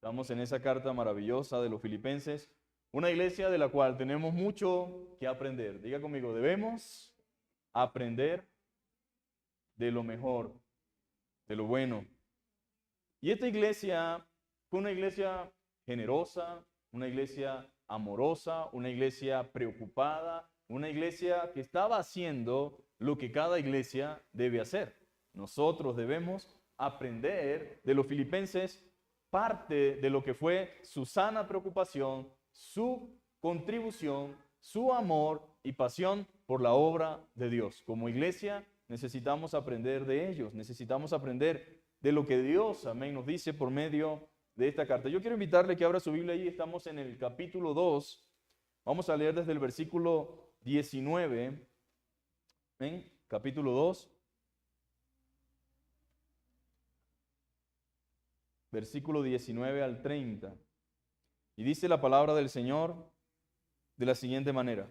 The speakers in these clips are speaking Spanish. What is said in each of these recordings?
Estamos en esa carta maravillosa de los Filipenses, una iglesia de la cual tenemos mucho que aprender. Diga conmigo, debemos aprender de lo mejor, de lo bueno. Y esta iglesia fue una iglesia generosa, una iglesia amorosa, una iglesia preocupada, una iglesia que estaba haciendo lo que cada iglesia debe hacer. Nosotros debemos aprender de los filipenses parte de lo que fue su sana preocupación, su contribución, su amor y pasión por la obra de Dios. Como iglesia necesitamos aprender de ellos, necesitamos aprender de lo que Dios, amén, nos dice por medio de esta carta. Yo quiero invitarle que abra su Biblia ahí, estamos en el capítulo 2, vamos a leer desde el versículo 19, amén, capítulo 2. Versículo 19 al 30. Y dice la palabra del Señor de la siguiente manera.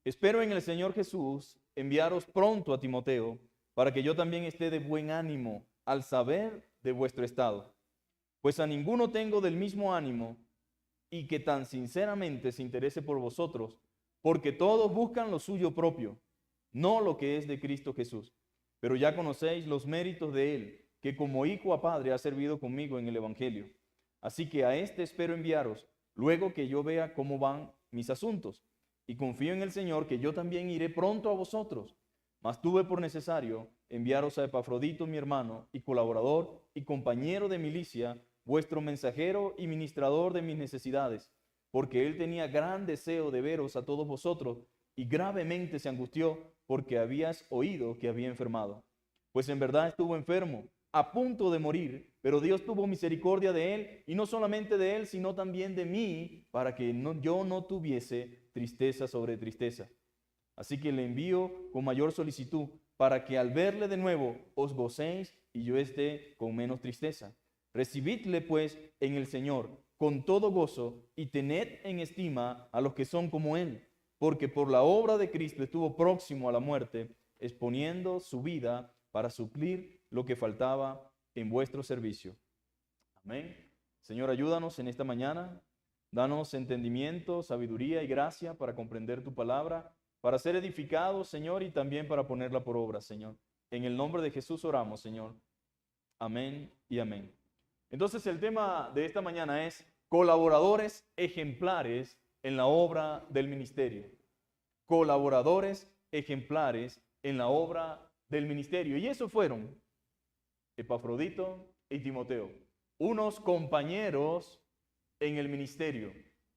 Espero en el Señor Jesús enviaros pronto a Timoteo, para que yo también esté de buen ánimo al saber de vuestro estado. Pues a ninguno tengo del mismo ánimo y que tan sinceramente se interese por vosotros, porque todos buscan lo suyo propio, no lo que es de Cristo Jesús. Pero ya conocéis los méritos de él, que como hijo a padre ha servido conmigo en el Evangelio. Así que a este espero enviaros, luego que yo vea cómo van mis asuntos. Y confío en el Señor que yo también iré pronto a vosotros. Mas tuve por necesario enviaros a Epafrodito, mi hermano, y colaborador, y compañero de milicia, vuestro mensajero y ministrador de mis necesidades, porque él tenía gran deseo de veros a todos vosotros, y gravemente se angustió, porque habías oído que había enfermado. Pues en verdad estuvo enfermo, a punto de morir, pero Dios tuvo misericordia de él, y no solamente de él, sino también de mí, para que yo no tuviese tristeza sobre tristeza. Así que le envío con mayor solicitud, para que al verle de nuevo os gocéis y yo esté con menos tristeza. Recibidle pues en el Señor con todo gozo y tened en estima a los que son como él, porque por la obra de Cristo estuvo próximo a la muerte, exponiendo su vida para suplir lo que faltaba en vuestro servicio. Amén. Señor, ayúdanos en esta mañana. Danos entendimiento, sabiduría y gracia para comprender tu palabra, para ser edificados, Señor, y también para ponerla por obra, Señor. En el nombre de Jesús oramos, Señor. Amén y amén. Entonces el tema de esta mañana es colaboradores ejemplares en la obra del ministerio. Colaboradores ejemplares en la obra del ministerio. Y esos fueron Epafrodito y Timoteo, unos compañeros en el ministerio.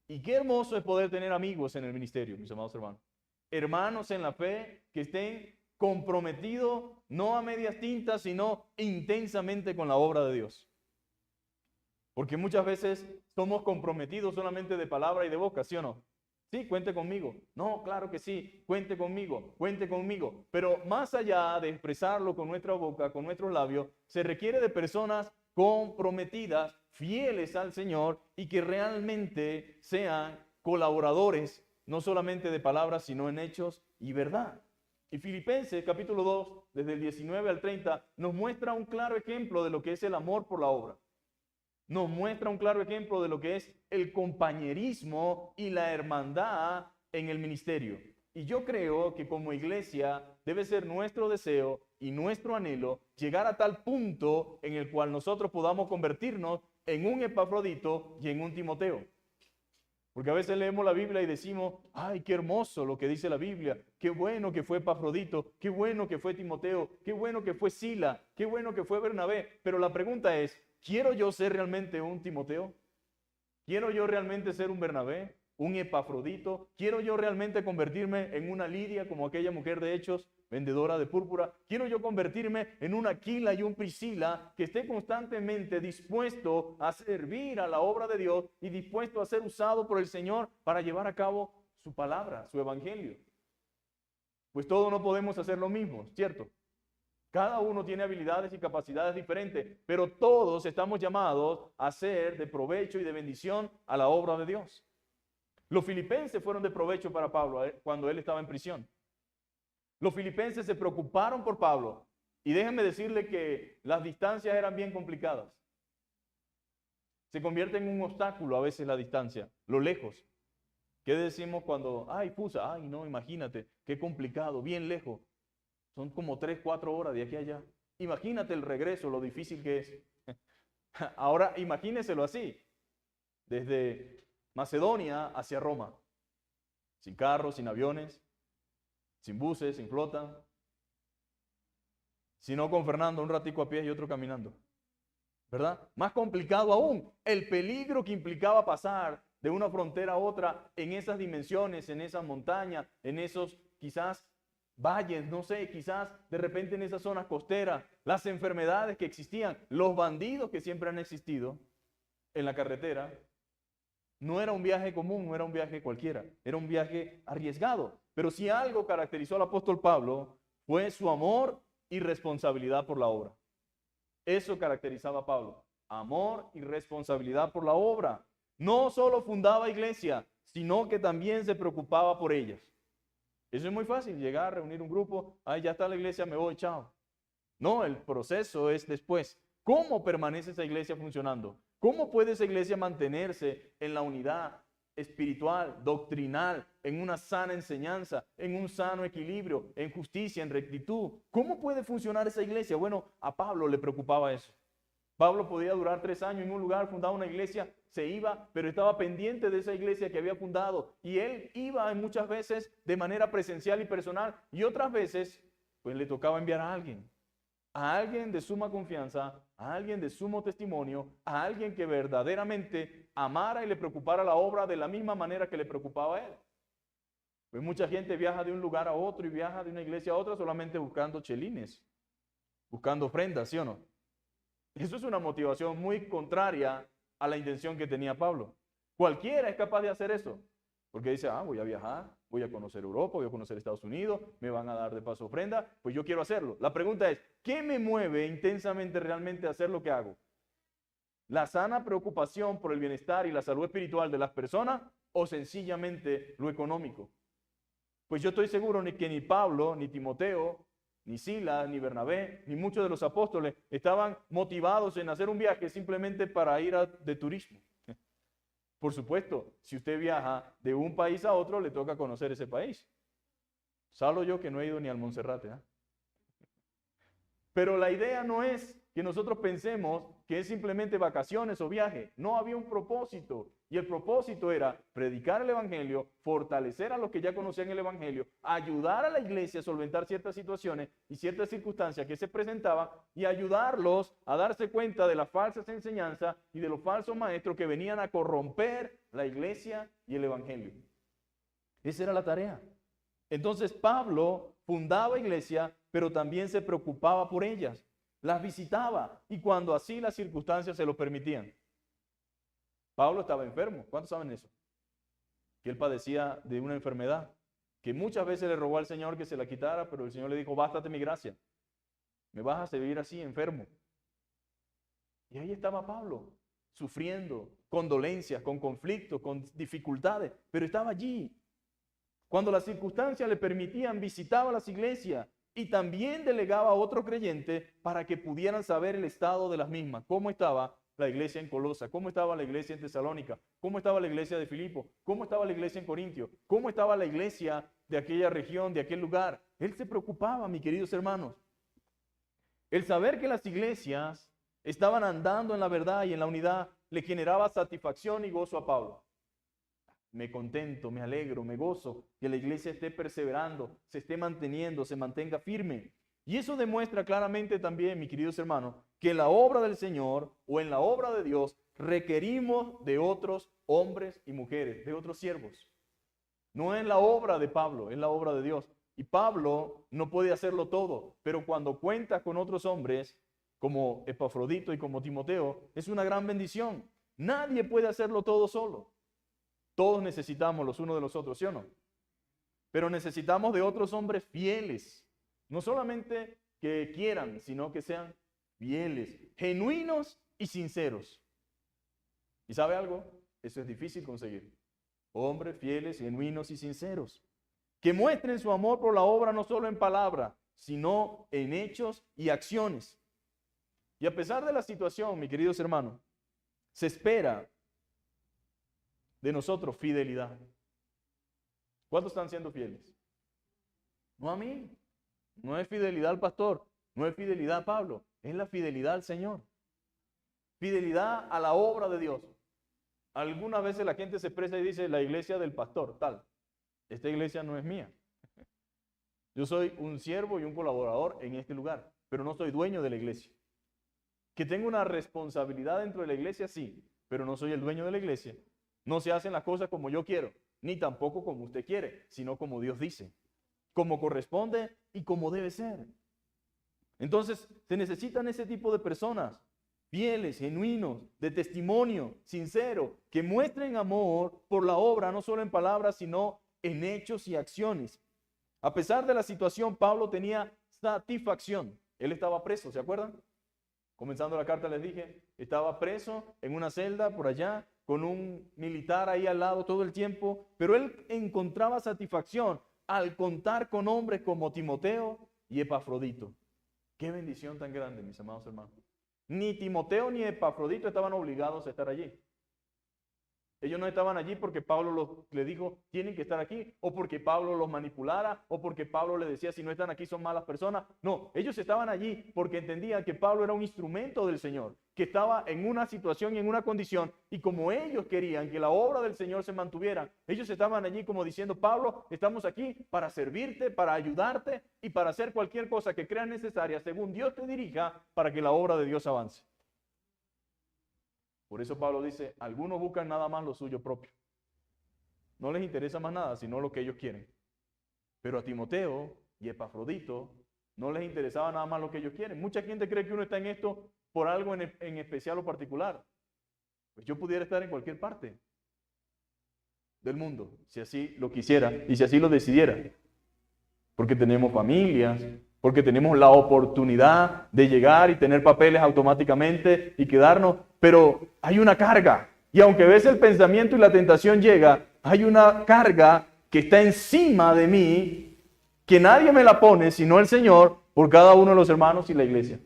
Y qué hermoso es poder tener amigos en el ministerio, mis amados hermanos. Hermanos en la fe que estén comprometidos no a medias tintas, sino intensamente con la obra de Dios. Porque muchas veces somos comprometidos solamente de palabra y de boca, ¿sí o no? Sí, cuente conmigo. No, claro que sí, cuente conmigo, cuente conmigo. Pero más allá de expresarlo con nuestra boca, con nuestros labios, se requiere de personas comprometidas, fieles al Señor y que realmente sean colaboradores, no solamente de palabras, sino en hechos y verdad. Y Filipenses capítulo 2, desde el 19 al 30, nos muestra un claro ejemplo de lo que es el amor por la obra. Nos muestra un claro ejemplo de lo que es el compañerismo y la hermandad en el ministerio. Y yo creo que como iglesia debe ser nuestro deseo y nuestro anhelo llegar a tal punto en el cual nosotros podamos convertirnos en un Epafrodito y en un Timoteo. Porque a veces leemos la Biblia y decimos, ay, qué hermoso lo que dice la Biblia, qué bueno que fue Epafrodito, qué bueno que fue Timoteo, qué bueno que fue Sila, qué bueno que fue Bernabé. Pero la pregunta es, ¿quiero yo ser realmente un Timoteo? ¿Quiero yo realmente ser un Bernabé, un Epafrodito? ¿Quiero yo realmente convertirme en una Lidia como aquella mujer de Hechos, vendedora de púrpura? ¿Quiero yo convertirme en un Aquila y un Priscila que esté constantemente dispuesto a servir a la obra de Dios y dispuesto a ser usado por el Señor para llevar a cabo su palabra, su evangelio? Pues todos no podemos hacer lo mismo, ¿cierto? Cada uno tiene habilidades y capacidades diferentes, pero todos estamos llamados a ser de provecho y de bendición a la obra de Dios. Los filipenses fueron de provecho para Pablo cuando él estaba en prisión. Los filipenses se preocuparon por Pablo y déjenme decirle que las distancias eran bien complicadas. Se convierte en un obstáculo a veces la distancia, lo lejos. ¿Qué decimos cuando, ay, Fusa, ay, no, imagínate, qué complicado, bien lejos? Son como 3, 4 horas de aquí a allá. Imagínate el regreso, lo difícil que es. Ahora imagíneselo así, desde Macedonia hacia Roma, sin carros, sin aviones, sin buses, sin flota, sino con Fernando un ratico a pie y otro caminando, ¿verdad? Más complicado aún, el peligro que implicaba pasar de una frontera a otra en esas dimensiones, en esas montañas, en esos quizás valles, no sé, quizás de repente en esas zonas costeras, las enfermedades que existían, los bandidos que siempre han existido en la carretera. No era un viaje común, no era un viaje cualquiera, era un viaje arriesgado. Pero si algo caracterizó al apóstol Pablo fue su amor y responsabilidad por la obra. Eso caracterizaba a Pablo, amor y responsabilidad por la obra. No solo fundaba iglesia, sino que también se preocupaba por ellas. Eso es muy fácil, llegar, reunir un grupo, ay, ya está la iglesia, me voy, chao. No, el proceso es después. ¿Cómo permanece esa iglesia funcionando? ¿Cómo puede esa iglesia mantenerse en la unidad espiritual, doctrinal, en una sana enseñanza, en un sano equilibrio, en justicia, en rectitud? ¿Cómo puede funcionar esa iglesia? Bueno, a Pablo le preocupaba eso. Pablo podía durar 3 años en un lugar, fundaba una iglesia, se iba, pero estaba pendiente de esa iglesia que había fundado. Y él iba muchas veces de manera presencial y personal, y otras veces, pues le tocaba enviar a alguien de suma confianza, a alguien de sumo testimonio, a alguien que verdaderamente amara y le preocupara la obra de la misma manera que le preocupaba a él. Pues mucha gente viaja de un lugar a otro y viaja de una iglesia a otra solamente buscando chelines, buscando ofrendas, ¿sí o no? Eso es una motivación muy contraria a la intención que tenía Pablo. Cualquiera es capaz de hacer eso, porque dice, voy a viajar, voy a conocer Europa, voy a conocer Estados Unidos, me van a dar de paso ofrenda, pues yo quiero hacerlo. La pregunta es, ¿qué me mueve intensamente realmente a hacer lo que hago? ¿La sana preocupación por el bienestar y la salud espiritual de las personas o sencillamente lo económico? Pues yo estoy seguro que ni Pablo, ni Timoteo, ni Silas, ni Bernabé, ni muchos de los apóstoles estaban motivados en hacer un viaje simplemente para ir de turismo. Por supuesto, si usted viaja de un país a otro, le toca conocer ese país. Salvo yo que no he ido ni al Monserrate. Pero la idea no es que nosotros pensemos que es simplemente vacaciones o viaje. No, había un propósito. Y el propósito era predicar el Evangelio, fortalecer a los que ya conocían el Evangelio, ayudar a la iglesia a solventar ciertas situaciones y ciertas circunstancias que se presentaban y ayudarlos a darse cuenta de las falsas enseñanzas y de los falsos maestros que venían a corromper la iglesia y el Evangelio. Esa era la tarea. Entonces Pablo fundaba iglesia, pero también se preocupaba por ellas, las visitaba y cuando así las circunstancias se lo permitían. Pablo estaba enfermo, ¿cuántos saben eso? Que él padecía de una enfermedad, que muchas veces le rogó al Señor que se la quitara, pero el Señor le dijo, bástate mi gracia, me vas a hacer vivir así, enfermo. Y ahí estaba Pablo, sufriendo, con dolencias, con conflictos, con dificultades, pero estaba allí. Cuando las circunstancias le permitían, visitaba las iglesias y también delegaba a otro creyente para que pudieran saber el estado de las mismas. ¿Cómo estaba la iglesia en Colosa? ¿Cómo estaba la iglesia en Tesalónica? ¿Cómo estaba la iglesia de Filipo? ¿Cómo estaba la iglesia en Corintio? ¿Cómo estaba la iglesia de aquella región, de aquel lugar? Él se preocupaba, mis queridos hermanos. El saber que las iglesias estaban andando en la verdad y en la unidad le generaba satisfacción y gozo a Pablo. Me contento, me alegro, me gozo que la iglesia esté perseverando, se esté manteniendo, se mantenga firme. Y eso demuestra claramente también, mis queridos hermanos, que en la obra del Señor o en la obra de Dios requerimos de otros hombres y mujeres, de otros siervos. No es la obra de Pablo, es la obra de Dios. Y Pablo no puede hacerlo todo, pero cuando cuenta con otros hombres, como Epafrodito y como Timoteo, es una gran bendición. Nadie puede hacerlo todo solo. Todos necesitamos los unos de los otros, ¿sí o no? Pero necesitamos de otros hombres fieles. No solamente que quieran, sino que sean fieles, genuinos y sinceros. ¿Y sabe algo? Eso es difícil conseguir. Hombres fieles, genuinos y sinceros. Que muestren su amor por la obra no solo en palabra, sino en hechos y acciones. Y a pesar de la situación, mis queridos hermanos, Se espera de nosotros fidelidad. ¿Cuántos están siendo fieles? No a mí. No es fidelidad al pastor. No es fidelidad a Pablo. Es la fidelidad al Señor. Fidelidad a la obra de Dios. Algunas veces la gente se expresa y dice, la iglesia del pastor, tal. Esta iglesia no es mía. Yo soy un siervo y un colaborador en este lugar, pero no soy dueño de la iglesia. Que tengo una responsabilidad dentro de la iglesia, sí, pero no soy el dueño de la iglesia. No se hacen las cosas como yo quiero, ni tampoco como usted quiere, sino como Dios dice, como corresponde y como debe ser. Entonces, se necesitan ese tipo de personas, fieles, genuinos, de testimonio, sincero, que muestren amor por la obra, no solo en palabras, sino en hechos y acciones. A pesar de la situación, Pablo tenía satisfacción. Él estaba preso, ¿se acuerdan? Comenzando la carta les dije, estaba preso en una celda por allá, con un militar ahí al lado todo el tiempo, pero él encontraba satisfacción al contar con hombres como Timoteo y Epafrodito. Qué bendición tan grande, mis amados hermanos. Ni Timoteo ni Epafrodito estaban obligados a estar allí. Ellos no estaban allí porque Pablo le dijo, tienen que estar aquí, o porque Pablo los manipulara, o porque Pablo les decía, si no están aquí son malas personas. No, ellos estaban allí porque entendían que Pablo era un instrumento del Señor, que estaba en una situación y en una condición, y como ellos querían que la obra del Señor se mantuviera, ellos estaban allí como diciendo, Pablo, estamos aquí para servirte, para ayudarte, y para hacer cualquier cosa que creas necesaria, según Dios te dirija, para que la obra de Dios avance. Por eso Pablo dice, algunos buscan nada más lo suyo propio. No les interesa más nada, sino lo que ellos quieren. Pero a Timoteo y Epafrodito no les interesaba nada más lo que ellos quieren. Mucha gente cree que uno está en esto por algo en especial o particular. Pues yo pudiera estar en cualquier parte del mundo, si así lo quisiera y si así lo decidiera. Porque tenemos familias, porque tenemos la oportunidad de llegar y tener papeles automáticamente y quedarnos, pero hay una carga. Y aunque a veces el pensamiento y la tentación llega, hay una carga que está encima de mí, que nadie me la pone, sino el Señor, por cada uno de los hermanos y la iglesia.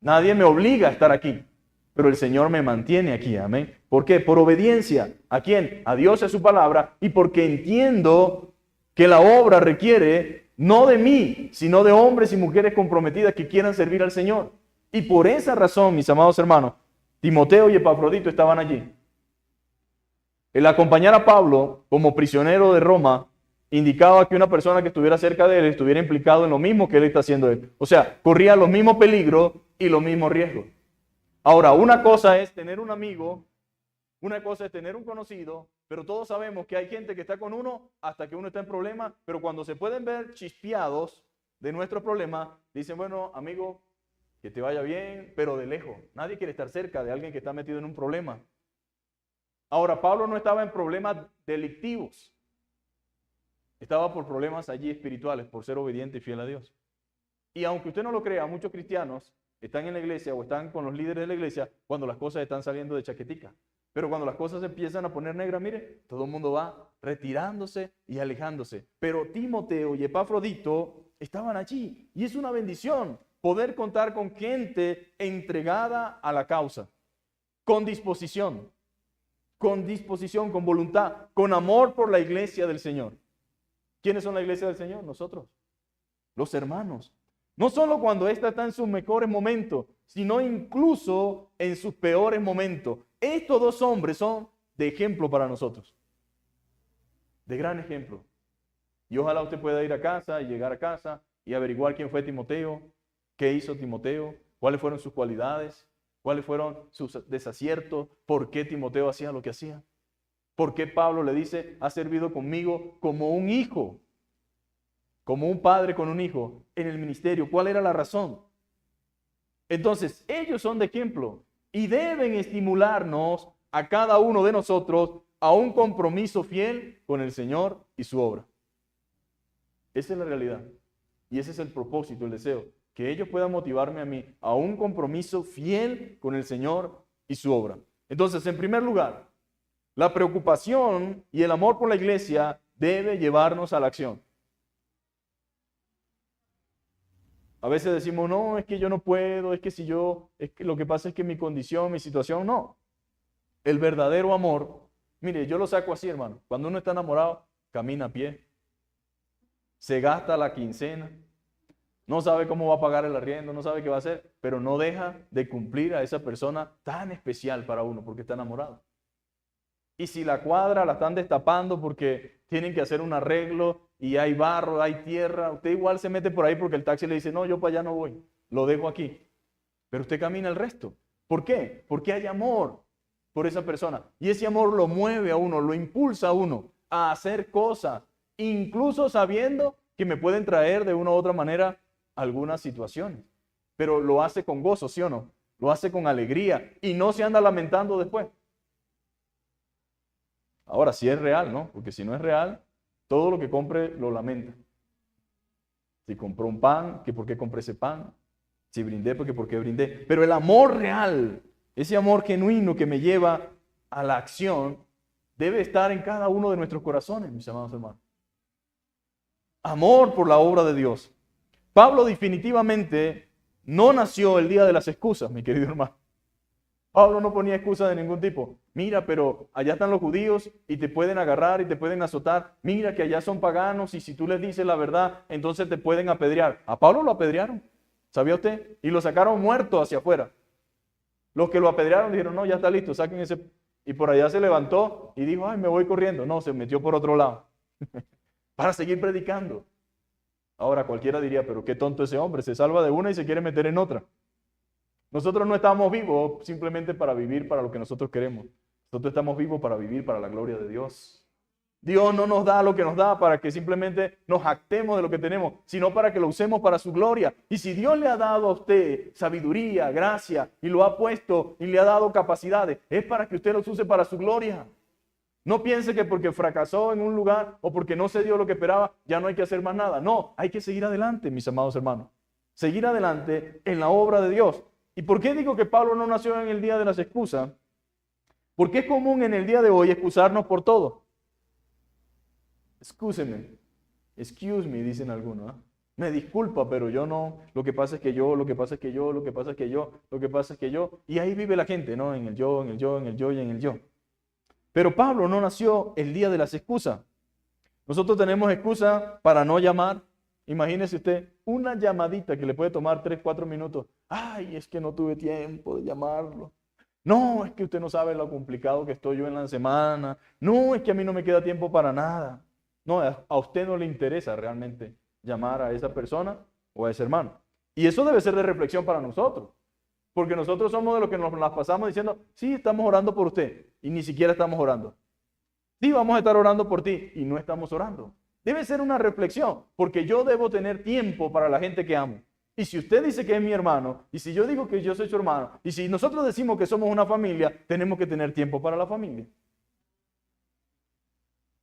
Nadie me obliga a estar aquí, pero el Señor me mantiene aquí, amén. ¿Por qué? Por obediencia. ¿A quién? A Dios y a su palabra, y porque entiendo que la obra requiere no de mí, sino de hombres y mujeres comprometidas que quieran servir al Señor. Y por esa razón, mis amados hermanos, Timoteo y Epafrodito estaban allí. El acompañar a Pablo como prisionero de Roma indicaba que una persona que estuviera cerca de él estuviera implicado en lo mismo que él está haciendo él. O sea, corría los mismos peligros y los mismos riesgos. Ahora, una cosa es tener un amigo, una cosa es tener un conocido, pero todos sabemos que hay gente que está con uno hasta que uno está en problemas, pero cuando se pueden ver chispeados de nuestros problemas, dicen, bueno, amigo, que te vaya bien, pero de lejos. Nadie quiere estar cerca de alguien que está metido en un problema. Ahora, Pablo no estaba en problemas delictivos. Estaba por problemas allí espirituales, por ser obediente y fiel a Dios. Y aunque usted no lo crea, muchos cristianos están en la iglesia o están con los líderes de la iglesia cuando las cosas están saliendo de chaquetica. Pero cuando las cosas empiezan a poner negras, mire, todo el mundo va retirándose y alejándose. Pero Timoteo y Epafrodito estaban allí. Y es una bendición poder contar con gente entregada a la causa, con disposición, con voluntad, con amor por la iglesia del Señor. ¿Quiénes son la iglesia del Señor? Nosotros, los hermanos. No solo cuando ésta está en sus mejores momentos, sino incluso en sus peores momentos. Estos dos hombres son de ejemplo para nosotros. De gran ejemplo. Y ojalá usted pueda ir a casa y llegar a casa y averiguar quién fue Timoteo, qué hizo Timoteo, cuáles fueron sus cualidades, cuáles fueron sus desaciertos, por qué Timoteo hacía lo que hacía. ¿Por qué Pablo le dice, ha servido conmigo como un hijo? Como un padre con un hijo en el ministerio. ¿Cuál era la razón? Entonces, ellos son de ejemplo y deben estimularnos a cada uno de nosotros a un compromiso fiel con el Señor y su obra. Esa es la realidad. Y ese es el propósito, el deseo. Que ellos puedan motivarme a mí a un compromiso fiel con el Señor y su obra. Entonces, en primer lugar, la preocupación y el amor por la iglesia debe llevarnos a la acción. A veces decimos, no, es que yo no puedo, es que si yo, es que lo que pasa es que mi condición, mi situación, no. El verdadero amor, mire, yo lo saco así, hermano. Cuando uno está enamorado, camina a pie, se gasta la quincena, no sabe cómo va a pagar el arriendo, no sabe qué va a hacer, pero no deja de cumplir a esa persona tan especial para uno porque está enamorado. Y si la cuadra la están destapando porque tienen que hacer un arreglo y hay barro, hay tierra, usted igual se mete por ahí porque el taxi le dice, no, yo para allá no voy, lo dejo aquí. Pero usted camina el resto. ¿Por qué? Porque hay amor por esa persona. Y ese amor lo mueve a uno, lo impulsa a uno a hacer cosas, incluso sabiendo que me pueden traer de una u otra manera algunas situaciones. Pero lo hace con gozo, ¿sí o no? Lo hace con alegría y no se anda lamentando después. Ahora, si es real, ¿no? Porque si no es real, todo lo que compre lo lamenta. Si compró un pan, que por qué compré ese pan. Si brindé, porque por qué brindé. Pero el amor real, ese amor genuino que me lleva a la acción, debe estar en cada uno de nuestros corazones, mis amados hermanos. Amor por la obra de Dios. Pablo definitivamente no nació el día de las excusas, mi querido hermano. Pablo no ponía excusas de ningún tipo. Mira, pero allá están los judíos y te pueden agarrar y te pueden azotar. Mira que allá son paganos y si tú les dices la verdad, entonces te pueden apedrear. A Pablo lo apedrearon, ¿sabía usted? Y lo sacaron muerto hacia afuera. Los que lo apedrearon dijeron, no, ya está listo, saquen ese. Y por allá se levantó y dijo, ay, me voy corriendo. No, se metió por otro lado para seguir predicando. Ahora cualquiera diría, pero qué tonto ese hombre, se salva de una y se quiere meter en otra. Nosotros no estamos vivos simplemente para vivir para lo que nosotros queremos. Nosotros estamos vivos para vivir para la gloria de Dios. Dios no nos da lo que nos da para que simplemente nos jactemos de lo que tenemos, sino para que lo usemos para su gloria. Y si Dios le ha dado a usted sabiduría, gracia, y lo ha puesto y le ha dado capacidades, es para que usted los use para su gloria. No piense que porque fracasó en un lugar o porque no se dio lo que esperaba, ya no hay que hacer más nada. No, hay que seguir adelante, mis amados hermanos. Seguir adelante en la obra de Dios. ¿Y por qué digo que Pablo no nació en el día de las excusas? Porque es común en el día de hoy excusarnos por todo. Excuse me, dicen algunos. Me disculpa, pero yo no. Lo que pasa es que yo, lo que pasa es que yo, lo que pasa es que yo, lo que pasa es que yo. Y ahí vive la gente, ¿no? En el yo, en el yo, en el yo y en el yo. Pero Pablo no nació el día de las excusas. Nosotros tenemos excusa para no llamar. Imagínese usted una llamadita que le puede tomar 3, 4 minutos. Ay, es que no tuve tiempo de llamarlo. No, es que usted no sabe lo complicado que estoy yo en la semana. No, es que a mí no me queda tiempo para nada. No, a usted no le interesa realmente llamar a esa persona o a ese hermano. Y eso debe ser de reflexión para nosotros. Porque nosotros somos de los que nos las pasamos diciendo, sí, estamos orando por usted. Y ni siquiera estamos orando. Sí, vamos a estar orando por ti. Y no estamos orando. Debe ser una reflexión, porque yo debo tener tiempo para la gente que amo. Y si usted dice que es mi hermano, y si yo digo que yo soy su hermano, y si nosotros decimos que somos una familia, tenemos que tener tiempo para la familia.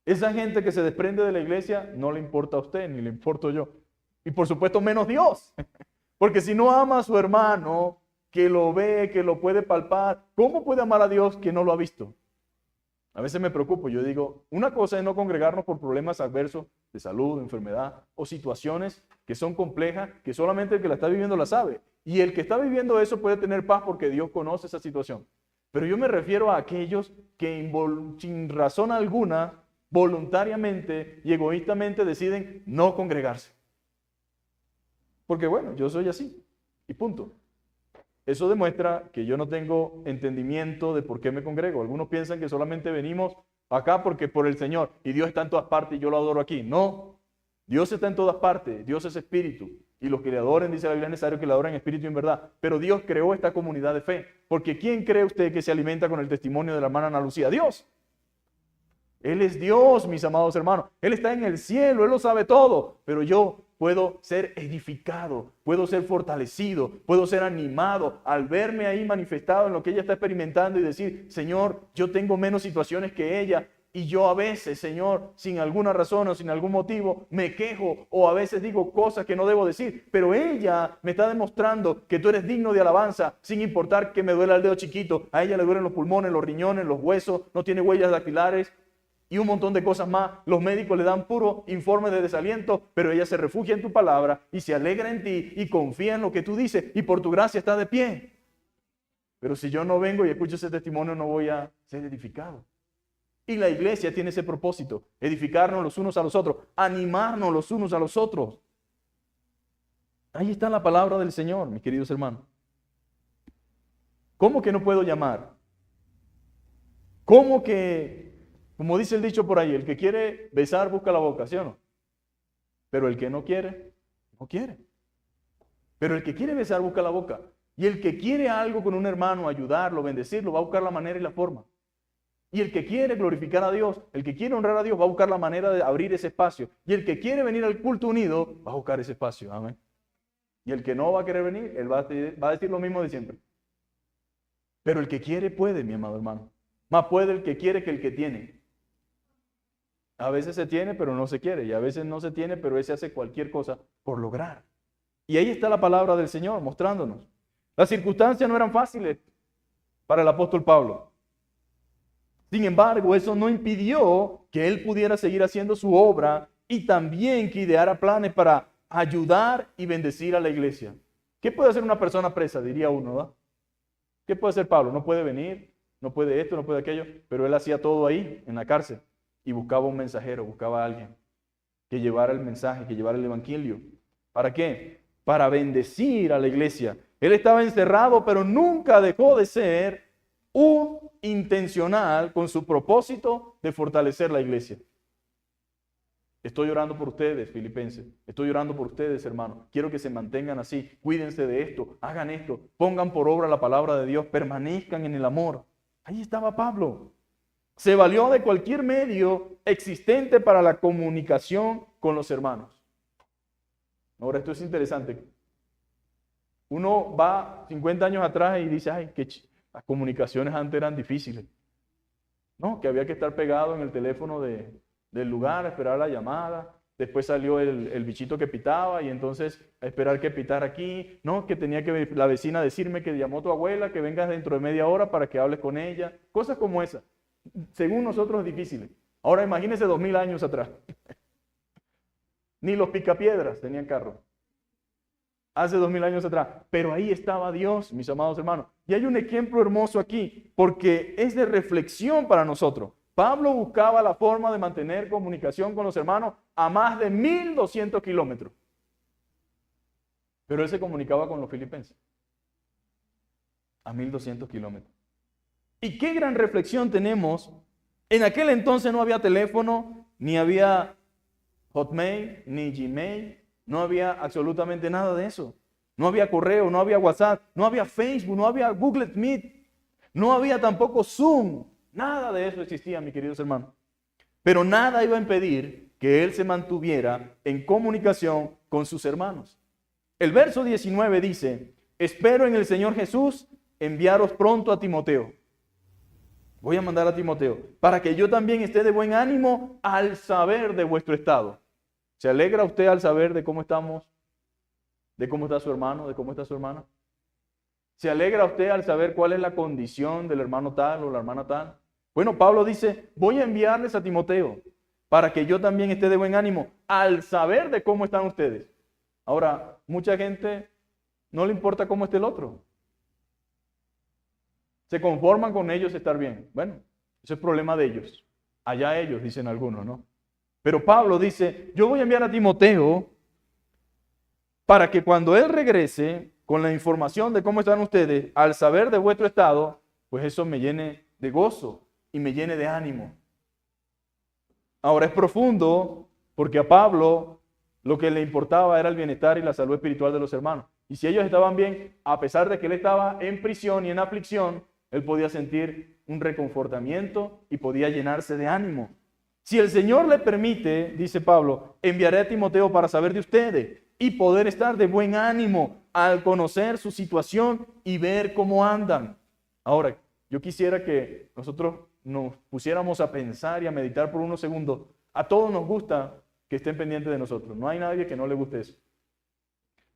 Esa gente que se desprende de la iglesia no le importa a usted, ni le importo yo. Y por supuesto menos Dios. Porque si no ama a su hermano, que lo ve, que lo puede palpar, ¿cómo puede amar a Dios que no lo ha visto? A veces me preocupo, yo digo, una cosa es no congregarnos por problemas adversos de salud, enfermedad o situaciones que son complejas, que solamente el que la está viviendo la sabe. Y el que está viviendo eso puede tener paz porque Dios conoce esa situación. Pero yo me refiero a aquellos que sin razón alguna, voluntariamente y egoístamente deciden no congregarse. Porque bueno, yo soy así y punto. Eso demuestra que yo no tengo entendimiento de por qué me congrego. Algunos piensan que solamente venimos acá porque por el Señor y Dios está en todas partes y yo lo adoro aquí. No, Dios está en todas partes, Dios es espíritu y los que le adoren, dice la Biblia, es necesario que le adoren en espíritu y en verdad. Pero Dios creó esta comunidad de fe, porque ¿quién cree usted que se alimenta con el testimonio de la hermana Ana Lucía? Dios. Él es Dios, mis amados hermanos. Él está en el cielo, Él lo sabe todo, pero yo puedo ser edificado, puedo ser fortalecido, puedo ser animado al verme ahí manifestado en lo que ella está experimentando y decir, Señor, yo tengo menos situaciones que ella y yo a veces, Señor, sin alguna razón o sin algún motivo, me quejo o a veces digo cosas que no debo decir, pero ella me está demostrando que tú eres digno de alabanza sin importar que me duela el dedo chiquito, a ella le duelen los pulmones, los riñones, los huesos, no tiene huellas dactilares y un montón de cosas más. Los médicos le dan puro informe de desaliento, pero ella se refugia en tu palabra y se alegra en ti y confía en lo que tú dices y por tu gracia está de pie. Pero si yo no vengo y escucho ese testimonio, no voy a ser edificado. Y la iglesia tiene ese propósito, edificarnos los unos a los otros, animarnos los unos a los otros. Ahí está la palabra del Señor, mis queridos hermanos. ¿Cómo que no puedo llamar? ¿Cómo que, como dice el dicho por ahí, el que quiere besar busca la boca, ¿sí o no? Pero el que no quiere, no quiere. Pero el que quiere besar busca la boca. Y el que quiere algo con un hermano, ayudarlo, bendecirlo, va a buscar la manera y la forma. Y el que quiere glorificar a Dios, el que quiere honrar a Dios, va a buscar la manera de abrir ese espacio. Y el que quiere venir al culto unido, va a buscar ese espacio. Amén. Y el que no va a querer venir, él va a decir lo mismo de siempre. Pero el que quiere puede, mi amado hermano. Más puede el que quiere que el que tiene. A veces se tiene, pero no se quiere. Y a veces no se tiene, pero ese hace cualquier cosa por lograr. Y ahí está la palabra del Señor mostrándonos. Las circunstancias no eran fáciles para el apóstol Pablo. Sin embargo, eso no impidió que él pudiera seguir haciendo su obra y también que ideara planes para ayudar y bendecir a la iglesia. ¿Qué puede hacer una persona presa? Diría uno, ¿verdad? ¿Qué puede hacer Pablo? No puede venir, no puede esto, no puede aquello, pero él hacía todo ahí, en la cárcel, y buscaba un mensajero, buscaba a alguien que llevara el mensaje, que llevara el evangelio. ¿Para qué? Para bendecir a la iglesia. Él estaba encerrado, pero nunca dejó de ser un intencional con su propósito de fortalecer la iglesia. Estoy orando por ustedes, filipenses. Estoy orando por ustedes, hermanos. Quiero que se mantengan así. Cuídense de esto. Hagan esto. Pongan por obra la palabra de Dios. Permanezcan en el amor. Ahí estaba Pablo. Se valió de cualquier medio existente para la comunicación con los hermanos. Ahora, esto es interesante. Uno va 50 años atrás y dice, ay, que las comunicaciones antes eran difíciles. No, que había que estar pegado en el teléfono del lugar, esperar la llamada. Después salió el bichito que pitaba y entonces a esperar que pitara aquí. No, que tenía que la vecina decirme que llamó tu abuela, que vengas dentro de media hora para que hables con ella. Cosas como esas. Según nosotros es difícil. Ahora imagínense 2000 años atrás. Ni los picapiedras tenían carro. Hace 2000 años atrás. Pero ahí estaba Dios, mis amados hermanos. Y hay un ejemplo hermoso aquí, porque es de reflexión para nosotros. Pablo buscaba la forma de mantener comunicación con los hermanos a más de 1200 kilómetros. Pero él se comunicaba con los filipenses a 1200 kilómetros. Y qué gran reflexión tenemos. En aquel entonces no había teléfono, ni había Hotmail, ni Gmail, no había absolutamente nada de eso. No había correo, no había WhatsApp, no había Facebook, no había Google Meet, no había tampoco Zoom. Nada de eso existía, mis queridos hermanos. Pero nada iba a impedir que él se mantuviera en comunicación con sus hermanos. El verso 19 dice, espero en el Señor Jesús enviaros pronto a Timoteo. Voy a mandar a Timoteo para que yo también esté de buen ánimo al saber de vuestro estado. ¿Se alegra usted al saber de cómo estamos? ¿De cómo está su hermano? ¿De cómo está su hermana? ¿Se alegra usted al saber cuál es la condición del hermano tal o la hermana tal? Bueno, Pablo dice, voy a enviarles a Timoteo para que yo también esté de buen ánimo al saber de cómo están ustedes. Ahora, mucha gente no le importa cómo esté el otro. Se conforman con ellos estar bien. Bueno, ese es problema de ellos. Allá ellos, dicen algunos, ¿no? Pero Pablo dice, yo voy a enviar a Timoteo para que cuando él regrese con la información de cómo están ustedes, al saber de vuestro estado, pues eso me llene de gozo y me llene de ánimo. Ahora es profundo porque a Pablo lo que le importaba era el bienestar y la salud espiritual de los hermanos. Y si ellos estaban bien, a pesar de que él estaba en prisión y en aflicción, él podía sentir un reconfortamiento y podía llenarse de ánimo. Si el Señor le permite, dice Pablo, enviaré a Timoteo para saber de ustedes y poder estar de buen ánimo al conocer su situación y ver cómo andan. Ahora, yo quisiera que nosotros nos pusiéramos a pensar y a meditar por unos segundos. A todos nos gusta que estén pendientes de nosotros. No hay nadie que no le guste eso.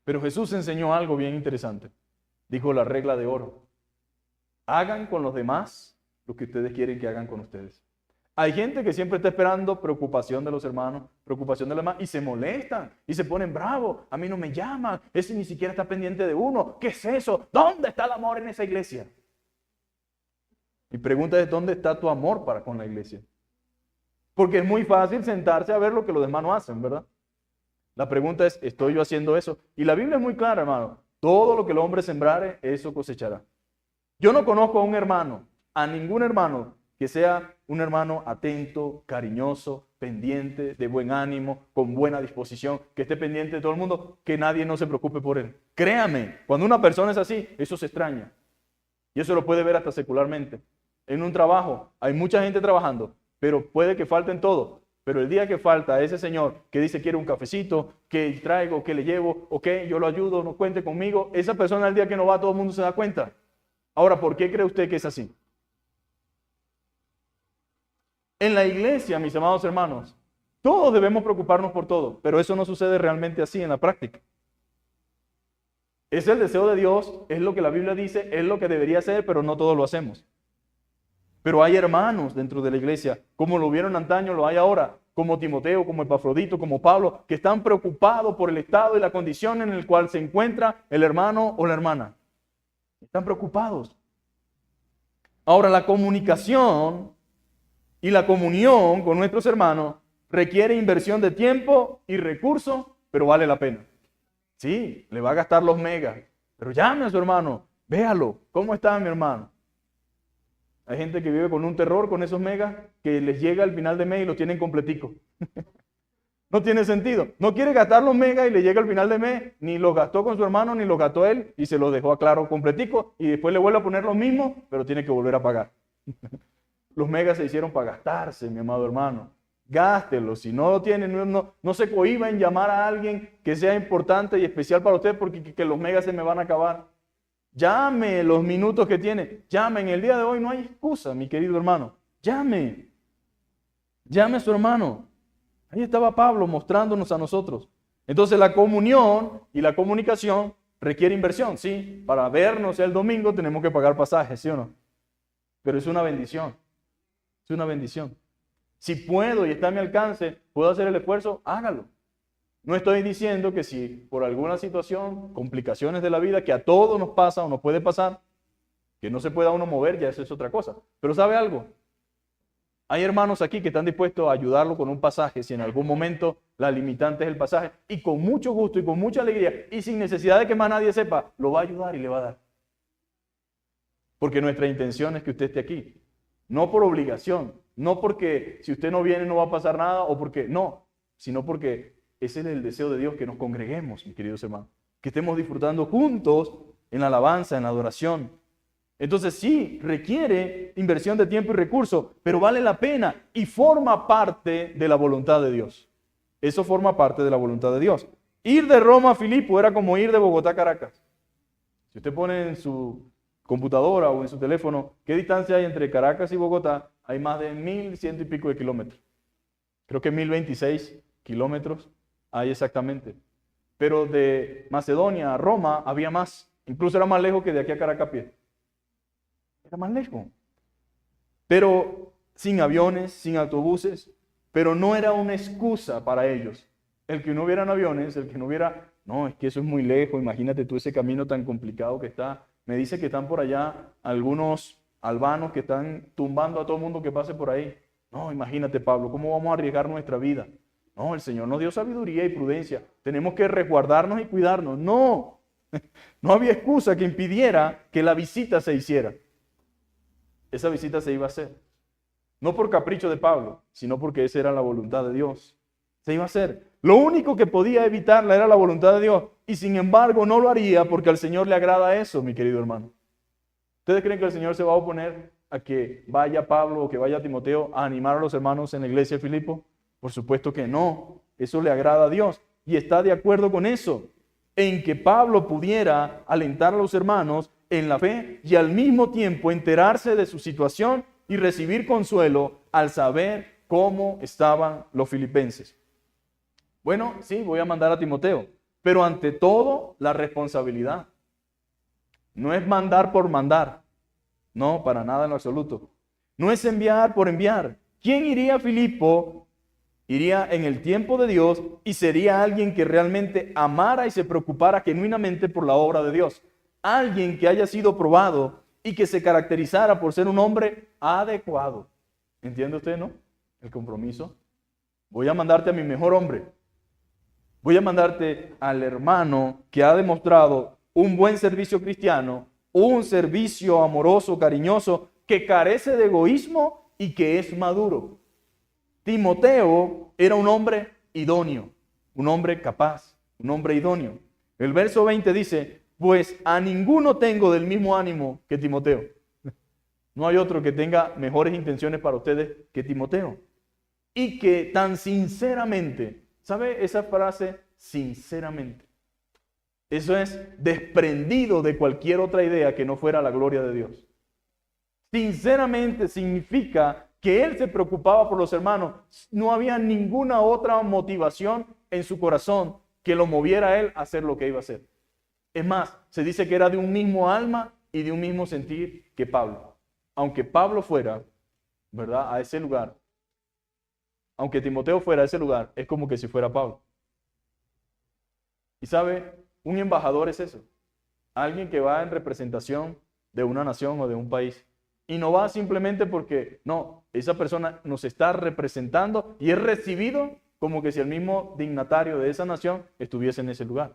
Pero Jesús enseñó algo bien interesante. Dijo la regla de oro. Hagan con los demás lo que ustedes quieren que hagan con ustedes. Hay gente que siempre está esperando preocupación de los hermanos, preocupación de los hermanos, y se molestan, y se ponen bravos. A mí no me llaman, ese ni siquiera está pendiente de uno. ¿Qué es eso? ¿Dónde está el amor en esa iglesia? Mi pregunta es, ¿dónde está tu amor para con la iglesia? Porque es muy fácil sentarse a ver lo que los demás no hacen, ¿verdad? La pregunta es, ¿estoy yo haciendo eso? Y la Biblia es muy clara, hermano. Todo lo que el hombre sembrare, eso cosechará. Yo no conozco a un hermano, a ningún hermano, que sea un hermano atento, cariñoso, pendiente, de buen ánimo, con buena disposición, que esté pendiente de todo el mundo, que nadie no se preocupe por él. Créame, cuando una persona es así, eso se extraña. Y eso lo puede ver hasta secularmente. En un trabajo, hay mucha gente trabajando, pero puede que falten todo. Pero el día que falta ese señor que dice quiere un cafecito, que traigo, que le llevo, o que yo lo ayudo, no cuente conmigo, esa persona el día que no va todo el mundo se da cuenta. Ahora, ¿por qué cree usted que es así? En la iglesia, mis amados hermanos, todos debemos preocuparnos por todo, pero eso no sucede realmente así en la práctica. Es el deseo de Dios, es lo que la Biblia dice, es lo que debería ser, pero no todos lo hacemos. Pero hay hermanos dentro de la iglesia, como lo vieron antaño, lo hay ahora, como Timoteo, como Epafrodito, como Pablo, que están preocupados por el estado y la condición en el cual se encuentra el hermano o la hermana. Están preocupados. Ahora, la comunicación y la comunión con nuestros hermanos requiere inversión de tiempo y recursos, pero vale la pena. Sí, le va a gastar los megas, pero llame a su hermano, véalo, ¿cómo está mi hermano? Hay gente que vive con un terror con esos megas que les llega al final de mes y los tienen completico. No tiene sentido. No quiere gastar los megas y le llega al final de mes, ni los gastó con su hermano, ni los gastó él y se los dejó a claro completico y después le vuelve a poner los mismos, pero tiene que volver a pagar. Los megas se hicieron para gastarse, mi amado hermano. Gástelos. Si no lo tienen, no se cohíba en llamar a alguien que sea importante y especial para usted porque que los megas se me van a acabar. Llame los minutos que tiene. Llame. En el día de hoy no hay excusa, mi querido hermano. Llame. Llame a su hermano. Ahí estaba Pablo mostrándonos a nosotros. Entonces la comunión y la comunicación requiere inversión. Sí, para vernos el domingo tenemos que pagar pasajes, ¿sí o no? Pero es una bendición. Es una bendición. Si puedo y está a mi alcance, puedo hacer el esfuerzo, hágalo. No estoy diciendo que si por alguna situación, complicaciones de la vida, que a todos nos pasa o nos puede pasar, que no se pueda uno mover, ya eso es otra cosa. Pero ¿sabe algo? Hay hermanos aquí que están dispuestos a ayudarlo con un pasaje, si en algún momento la limitante es el pasaje, y con mucho gusto y con mucha alegría, y sin necesidad de que más nadie sepa, lo va a ayudar y le va a dar. Porque nuestra intención es que usted esté aquí. No por obligación, no porque si usted no viene no va a pasar nada, o porque no, sino porque ese es el deseo de Dios, que nos congreguemos, mis queridos hermanos, que estemos disfrutando juntos en la alabanza, en la adoración. Entonces sí, requiere inversión de tiempo y recursos, pero vale la pena y forma parte de la voluntad de Dios. Eso forma parte de la voluntad de Dios. Ir de Roma a Filipo era como ir de Bogotá a Caracas. Si usted pone en su computadora o en su teléfono qué distancia hay entre Caracas y Bogotá, hay más de 1,100 y pico de kilómetros. Creo que 1,026 kilómetros hay exactamente. Pero de Macedonia a Roma había más. Incluso era más lejos que de aquí a Caracas a pie. Era más lejos. Pero sin aviones, sin autobuses. Pero no era una excusa para ellos. El que no hubieran aviones, el que no hubiera... No, es que eso es muy lejos. Imagínate tú ese camino tan complicado que está. Me dice que están por allá algunos albanos que están tumbando a todo el mundo que pase por ahí. No, imagínate, Pablo, ¿cómo vamos a arriesgar nuestra vida? No, el Señor nos dio sabiduría y prudencia. Tenemos que resguardarnos y cuidarnos. No, no había excusa que impidiera que la visita se hiciera. Esa visita se iba a hacer. No por capricho de Pablo, sino porque esa era la voluntad de Dios. Se iba a hacer. Lo único que podía evitarla era la voluntad de Dios. Y sin embargo no lo haría porque al Señor le agrada eso, mi querido hermano. ¿Ustedes creen que el Señor se va a oponer a que vaya Pablo o que vaya Timoteo a animar a los hermanos en la iglesia de Filipo? Por supuesto que no. Eso le agrada a Dios. Y está de acuerdo con eso. En que Pablo pudiera alentar a los hermanos en la fe y al mismo tiempo enterarse de su situación y recibir consuelo al saber cómo estaban los filipenses. Bueno, sí, voy a mandar a Timoteo, pero ante todo la responsabilidad. No es mandar por mandar, no, para nada en lo absoluto. No es enviar por enviar. ¿quién iría a Filipo? Iría en el tiempo de Dios y sería alguien que realmente amara y se preocupara genuinamente por la obra de Dios. Alguien que haya sido probado y que se caracterizara por ser un hombre adecuado. ¿Entiende usted, no? El compromiso. Voy a mandarte a mi mejor hombre. Voy a mandarte al hermano que ha demostrado un buen servicio cristiano, un servicio amoroso, cariñoso, que carece de egoísmo y que es maduro. Timoteo era un hombre idóneo, un hombre capaz, un hombre idóneo. El verso 20 dice, pues a ninguno tengo del mismo ánimo que Timoteo. No hay otro que tenga mejores intenciones para ustedes que Timoteo. Y que tan sinceramente, ¿sabe esa frase? Sinceramente. Eso es desprendido de cualquier otra idea que no fuera la gloria de Dios. Sinceramente significa que él se preocupaba por los hermanos. No había ninguna otra motivación en su corazón que lo moviera a él a hacer lo que iba a hacer. Es más, se dice que era de un mismo alma y de un mismo sentir que Pablo. Aunque Pablo fuera, ¿verdad?, a ese lugar, aunque Timoteo fuera a ese lugar, es como que si fuera Pablo. Y sabe, un embajador es eso. Alguien que va en representación de una nación o de un país. Y no va simplemente porque, no, esa persona nos está representando y es recibido como que si el mismo dignatario de esa nación estuviese en ese lugar.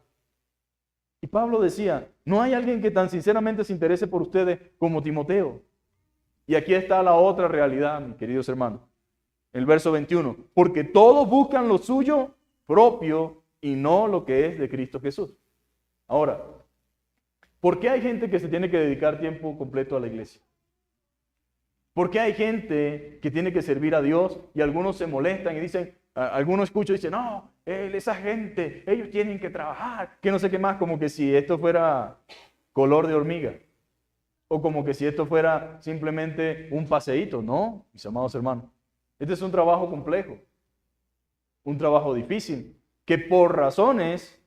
Y Pablo decía, no hay alguien que tan sinceramente se interese por ustedes como Timoteo. Y aquí está la otra realidad, mis queridos hermanos. El verso 21, porque todos buscan lo suyo propio y no lo que es de Cristo Jesús. Ahora, ¿por qué hay gente que se tiene que dedicar tiempo completo a la iglesia? ¿Por qué hay gente que tiene que servir a Dios y algunos se molestan y dicen, algunos escucho y dicen, no, esa gente, ellos tienen que trabajar, que no sé qué más, como que si esto fuera color de hormiga, o como que si esto fuera simplemente un paseíto? No, mis amados hermanos, este es un trabajo complejo, un trabajo difícil, que por razones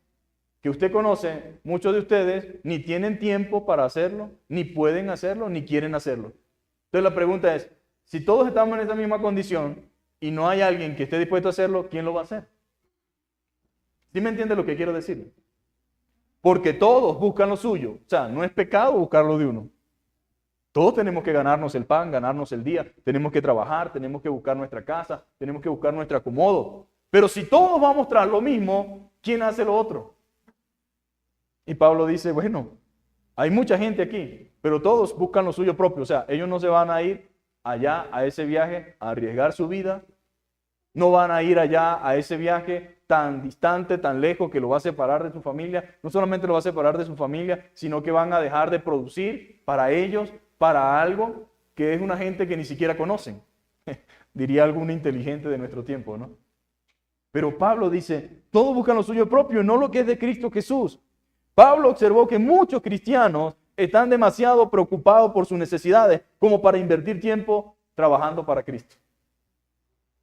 que usted conoce, muchos de ustedes ni tienen tiempo para hacerlo, ni pueden hacerlo, ni quieren hacerlo. Entonces la pregunta es, si todos estamos en esa misma condición y no hay alguien que esté dispuesto a hacerlo, ¿quién lo va a hacer? ¿Sí me entiende lo que quiero decir? Porque todos buscan lo suyo. O sea, no es pecado buscarlo de uno. Todos tenemos que ganarnos el pan, ganarnos el día. Tenemos que trabajar, tenemos que buscar nuestra casa, tenemos que buscar nuestro acomodo. Pero si todos vamos tras lo mismo, ¿quién hace lo otro? Y Pablo dice, bueno, hay mucha gente aquí, pero todos buscan lo suyo propio. O sea, ellos no se van a ir allá a ese viaje a arriesgar su vida. No van a ir allá a ese viaje tan distante, tan lejos, que lo va a separar de su familia. No solamente lo va a separar de su familia, sino que van a dejar de producir para ellos, para algo que es una gente que ni siquiera conocen. Diría algún inteligente de nuestro tiempo, ¿no? Pero Pablo dice, todos buscan lo suyo propio, no lo que es de Cristo Jesús. Pablo observó que muchos cristianos están demasiado preocupados por sus necesidades como para invertir tiempo trabajando para Cristo.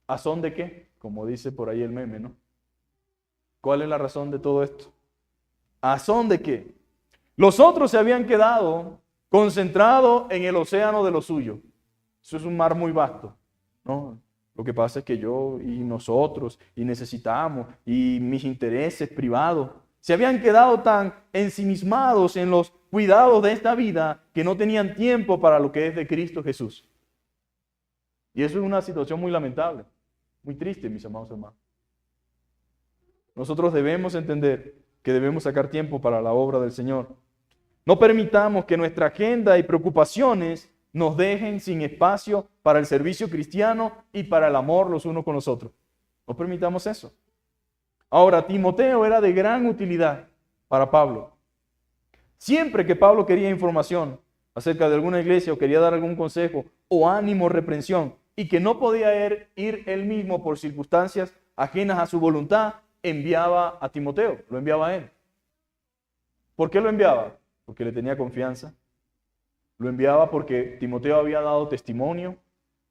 ¿A son de qué? Como dice por ahí el meme, ¿no? ¿Cuál es la razón de todo esto? ¿A son de qué? Los otros se habían quedado concentrados en el océano de lo suyo. Eso es un mar muy vasto, ¿no? Lo que pasa es que yo y nosotros y necesitamos y mis intereses privados se habían quedado tan ensimismados en los cuidados de esta vida que no tenían tiempo para lo que es de Cristo Jesús. Y eso es una situación muy lamentable, muy triste, mis amados hermanos. Nosotros debemos entender que debemos sacar tiempo para la obra del Señor. No permitamos que nuestra agenda y preocupaciones nos dejen sin espacio para el servicio cristiano y para el amor los unos con los otros. No permitamos eso. Ahora, Timoteo era de gran utilidad para Pablo. Siempre que Pablo quería información acerca de alguna iglesia o quería dar algún consejo o ánimo o reprensión y que no podía ir él mismo por circunstancias ajenas a su voluntad, enviaba a Timoteo, lo enviaba a él. ¿Por qué lo enviaba? Porque le tenía confianza. Lo enviaba porque Timoteo había dado testimonio,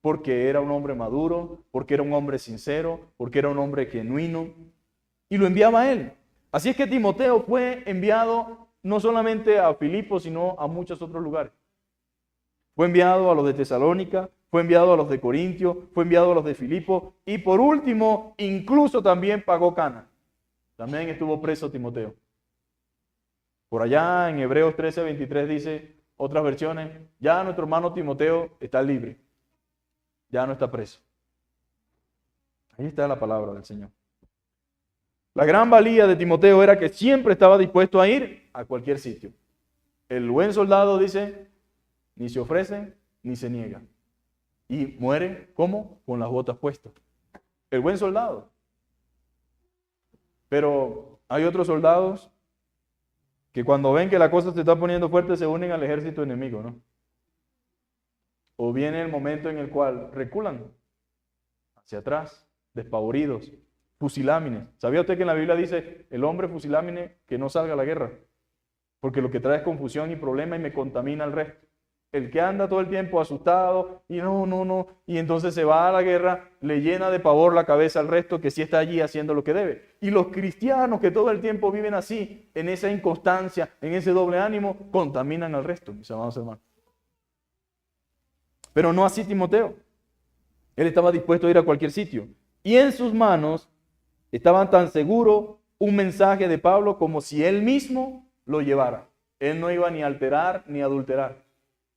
porque era un hombre maduro, porque era un hombre sincero, porque era un hombre genuino. Y lo enviaba a él. Así es que Timoteo fue enviado no solamente a Filipo, sino a muchos otros lugares. Fue enviado a los de Tesalónica, fue enviado a los de Corintio, fue enviado a los de Filipo y por último, incluso también pagó cana. También estuvo preso Timoteo. Por allá en Hebreos 13:23 dice, otras versiones, ya nuestro hermano Timoteo está libre, ya no está preso. Ahí está la palabra del Señor. La gran valía de Timoteo era que siempre estaba dispuesto a ir a cualquier sitio. El buen soldado dice, ni se ofrece ni se niega. Y muere, ¿cómo? Con las botas puestas. El buen soldado. Pero hay otros soldados que cuando ven que la cosa se está poniendo fuerte se unen al ejército enemigo, ¿no? O viene el momento en el cual reculan hacia atrás, despavoridos, fusilámines. ¿Sabía usted que en la Biblia dice el hombre fusilámine que no salga a la guerra? Porque lo que trae es confusión y problema y me contamina al resto. El que anda todo el tiempo asustado y no, y entonces se va a la guerra, le llena de pavor la cabeza al resto que sí está allí haciendo lo que debe. Y los cristianos que todo el tiempo viven así, en esa inconstancia, en ese doble ánimo, contaminan al resto, mis amados hermanos. Pero no así Timoteo. Él estaba dispuesto a ir a cualquier sitio. Y en sus manos estaban tan seguro un mensaje de Pablo como si él mismo lo llevara. Él no iba ni a alterar ni a adulterar.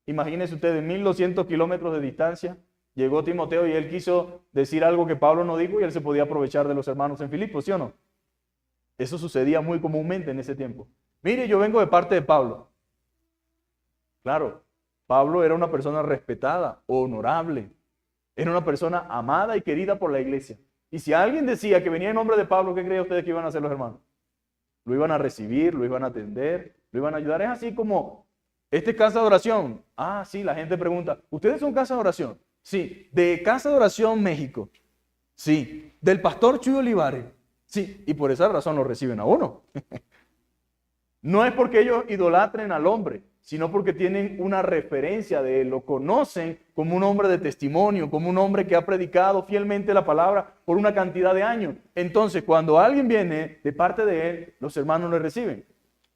Imagínense ustedes, 1200 kilómetros de distancia, llegó Timoteo y él quiso decir algo que Pablo no dijo y él se podía aprovechar de los hermanos en Filipo, ¿sí o no? Eso sucedía muy comúnmente en ese tiempo. Mire, yo vengo de parte de Pablo. Claro, Pablo era una persona respetada, honorable, era una persona amada y querida por la iglesia. Y si alguien decía que venía en nombre de Pablo, ¿qué creen ustedes que iban a hacer los hermanos? Lo iban a recibir, lo iban a atender, lo iban a ayudar. Es así como... ¿Esta es casa de oración? Ah, sí, la gente pregunta, ¿ustedes son casa de oración? Sí. ¿De Casa de Oración México? Sí. ¿Del pastor Chuy Olivares? Sí. Y por esa razón lo reciben a uno. No es porque ellos idolatren al hombre, sino porque tienen una referencia de él, lo conocen como un hombre de testimonio, como un hombre que ha predicado fielmente la palabra por una cantidad de años. Entonces, cuando alguien viene de parte de él, los hermanos le reciben.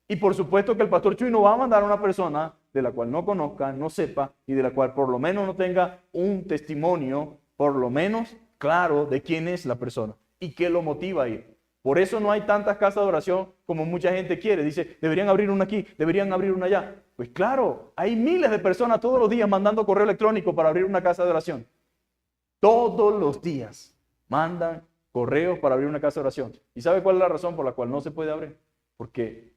Y por supuesto que el pastor Chuy no va a mandar a una persona de la cual no conozca, no sepa y de la cual por lo menos no tenga un testimonio, por lo menos claro de quién es la persona y qué lo motiva a ir. Por eso no hay tantas casas de oración como mucha gente quiere. Dice, deberían abrir una aquí, deberían abrir una allá. Pues claro, hay miles de personas todos los días mandando correo electrónico para abrir una casa de oración. Todos los días mandan correos para abrir una casa de oración. ¿Y sabe cuál es la razón por la cual no se puede abrir? Porque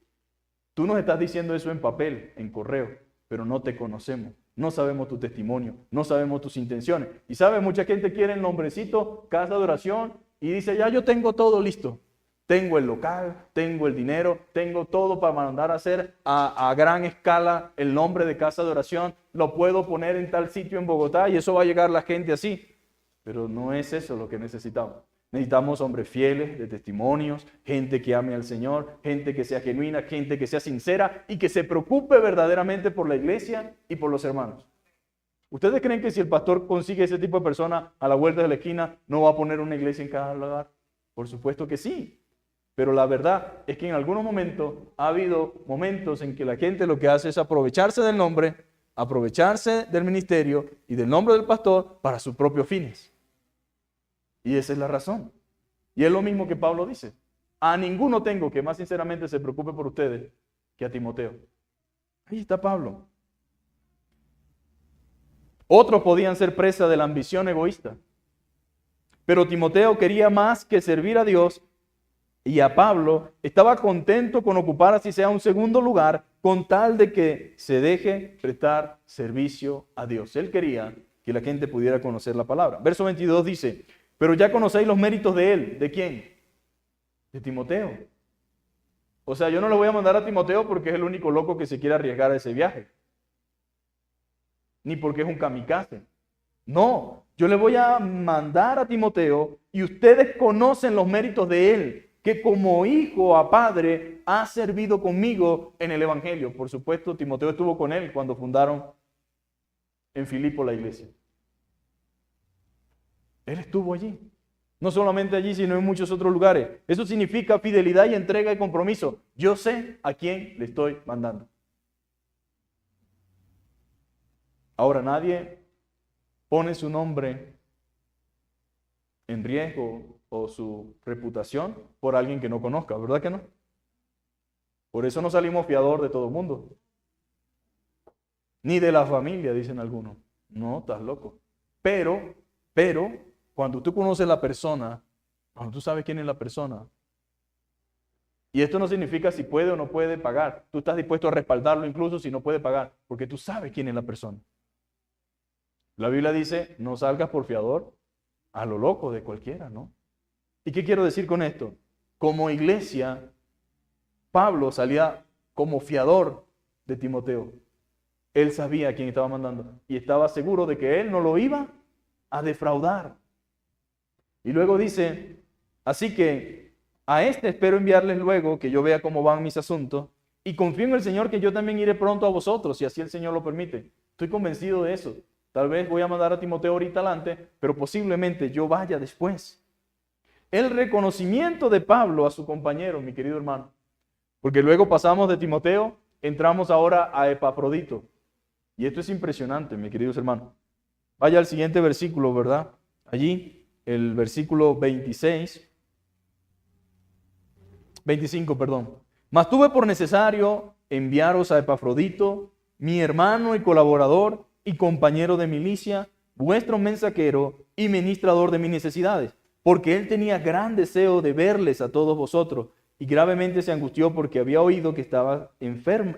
tú nos estás diciendo eso en papel, en correo, pero no te conocemos. No sabemos tu testimonio, no sabemos tus intenciones. Y sabe, mucha gente quiere el nombrecito, casa de oración, y dice, ya yo tengo todo listo. Tengo el local, tengo el dinero, tengo todo para mandar a hacer a gran escala el nombre de casa de oración. Lo puedo poner en tal sitio en Bogotá y eso va a llegar la gente así. Pero no es eso lo que necesitamos. Necesitamos hombres fieles, de testimonios, gente que ame al Señor, gente que sea genuina, gente que sea sincera y que se preocupe verdaderamente por la iglesia y por los hermanos. ¿Ustedes creen que si el pastor consigue ese tipo de persona a la vuelta de la esquina, no va a poner una iglesia en cada lugar? Por supuesto que sí. Pero la verdad es que en algunos momentos ha habido momentos en que la gente lo que hace es aprovecharse del nombre, aprovecharse del ministerio y del nombre del pastor para sus propios fines. Y esa es la razón. Y es lo mismo que Pablo dice. A ninguno tengo que más sinceramente se preocupe por ustedes que a Timoteo. Ahí está Pablo. Otros podían ser presa de la ambición egoísta. Pero Timoteo quería más que servir a Dios y a Pablo estaba contento con ocupar así sea un segundo lugar con tal de que se deje prestar servicio a Dios. Él quería que la gente pudiera conocer la palabra. Verso 22 dice, pero ya conocéis los méritos de él. ¿De quién? De Timoteo. O sea, yo no le voy a mandar a Timoteo porque es el único loco que se quiere arriesgar a ese viaje. Ni porque es un kamikaze. No, yo le voy a mandar a Timoteo y ustedes conocen los méritos de él, que como hijo a padre ha servido conmigo en el evangelio. Por supuesto, Timoteo estuvo con él cuando fundaron en Filipo la iglesia. Él estuvo allí. No solamente allí, sino en muchos otros lugares. Eso significa fidelidad y entrega y compromiso. Yo sé a quién le estoy mandando. Ahora, nadie pone su nombre en riesgo o su reputación por alguien que no conozca, ¿verdad que no? Por eso no salimos fiador de todo el mundo. Ni de la familia, dicen algunos. No, estás loco. Pero, cuando tú conoces la persona, cuando tú sabes quién es la persona, y esto no significa si puede o no puede pagar, tú estás dispuesto a respaldarlo incluso si no puede pagar, porque tú sabes quién es la persona. La Biblia dice, no salgas por fiador a lo loco de cualquiera, ¿no? ¿Y qué quiero decir con esto? Como iglesia, Pablo salía como fiador de Timoteo. Él sabía a quién estaba mandando y estaba seguro de que él no lo iba a defraudar. Y luego dice, así que a este espero enviarles luego que yo vea cómo van mis asuntos y confío en el Señor que yo también iré pronto a vosotros, si así el Señor lo permite. Estoy convencido de eso. Tal vez voy a mandar a Timoteo ahorita adelante, pero posiblemente yo vaya después. El reconocimiento de Pablo a su compañero, mi querido hermano. Porque luego pasamos de Timoteo, entramos ahora a Epafrodito. Y esto es impresionante, mis queridos hermanos. Vaya al siguiente versículo, ¿verdad? Allí, el versículo 25, perdón. Mas tuve por necesario enviaros a Epafrodito, mi hermano y colaborador y compañero de milicia, vuestro mensajero y ministrador de mis necesidades, porque él tenía gran deseo de verles a todos vosotros y gravemente se angustió porque había oído que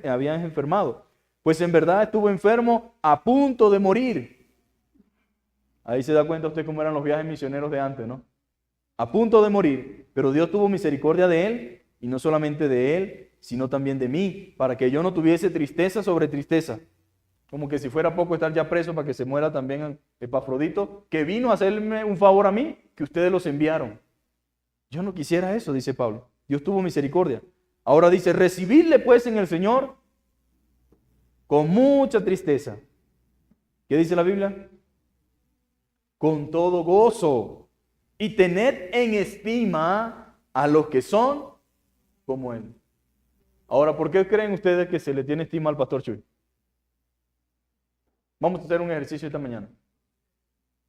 habían enfermado. Pues en verdad estuvo enfermo a punto de morir. Ahí se da cuenta usted cómo eran los viajes misioneros de antes, ¿no? A punto de morir, pero Dios tuvo misericordia de él, y no solamente de él, sino también de mí, para que yo no tuviese tristeza sobre tristeza. Como que si fuera poco estar ya preso para que se muera también Epafrodito, que vino a hacerme un favor a mí, que ustedes los enviaron. Yo no quisiera eso, dice Pablo. Dios tuvo misericordia. Ahora dice, recibidle pues en el Señor con mucha tristeza. ¿Qué dice la Biblia? Con todo gozo. Y tened en estima a los que son como él. Ahora, ¿por qué creen ustedes que se le tiene estima al pastor Chuy? Vamos a hacer un ejercicio esta mañana.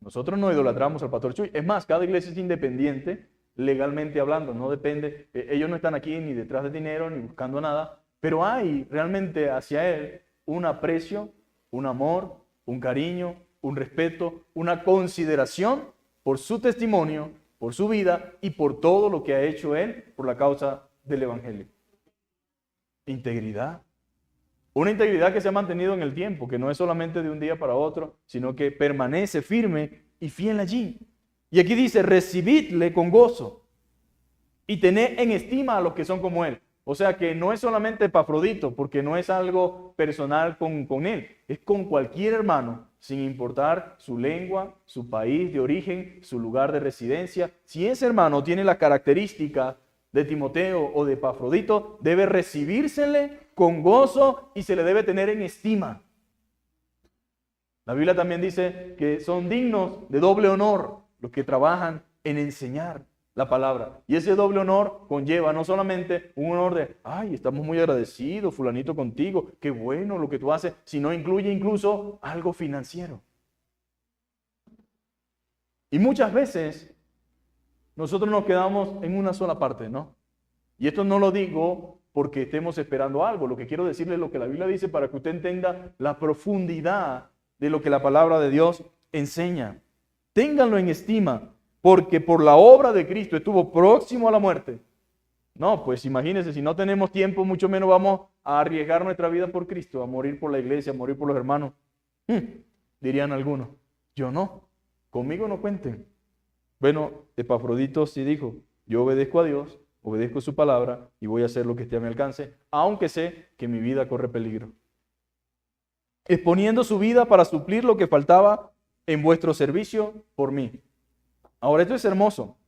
Nosotros no idolatramos al pastor Chuy. Es más, cada iglesia es independiente, legalmente hablando. No depende, ellos no están aquí ni detrás de dinero, ni buscando nada. Pero hay realmente hacia él un aprecio, un amor, un cariño, un respeto, una consideración por su testimonio, por su vida y por todo lo que ha hecho él por la causa del evangelio. Integridad. Una integridad que se ha mantenido en el tiempo, que no es solamente de un día para otro, sino que permanece firme y fiel allí. Y aquí dice, recibidle con gozo y tened en estima a los que son como él. O sea que no es solamente Epafrodito, porque no es algo personal con él, es con cualquier hermano, sin importar su lengua, su país de origen, su lugar de residencia. Si ese hermano tiene la característica de Timoteo o de Epafrodito, debe recibírsele con gozo y se le debe tener en estima. La Biblia también dice que son dignos de doble honor los que trabajan en enseñar la palabra. Y ese doble honor conlleva no solamente un honor de, ay, estamos muy agradecidos, fulanito, contigo, qué bueno lo que tú haces, sino incluye incluso algo financiero. Y muchas veces nosotros nos quedamos en una sola parte, ¿no? Y esto no lo digo porque estemos esperando algo. Lo que quiero decirle es lo que la Biblia dice para que usted entienda la profundidad de lo que la palabra de Dios enseña. Ténganlo en estima, porque por la obra de Cristo estuvo próximo a la muerte. No, pues imagínense, si no tenemos tiempo, mucho menos vamos a arriesgar nuestra vida por Cristo, a morir por la iglesia, a morir por los hermanos. Dirían algunos, yo no, conmigo no cuenten. Bueno, Epafrodito sí dijo, yo obedezco a Dios, obedezco su palabra y voy a hacer lo que esté a mi alcance, aunque sé que mi vida corre peligro. Exponiendo su vida para suplir lo que faltaba en vuestro servicio por mí. Ahora, esto es hermoso.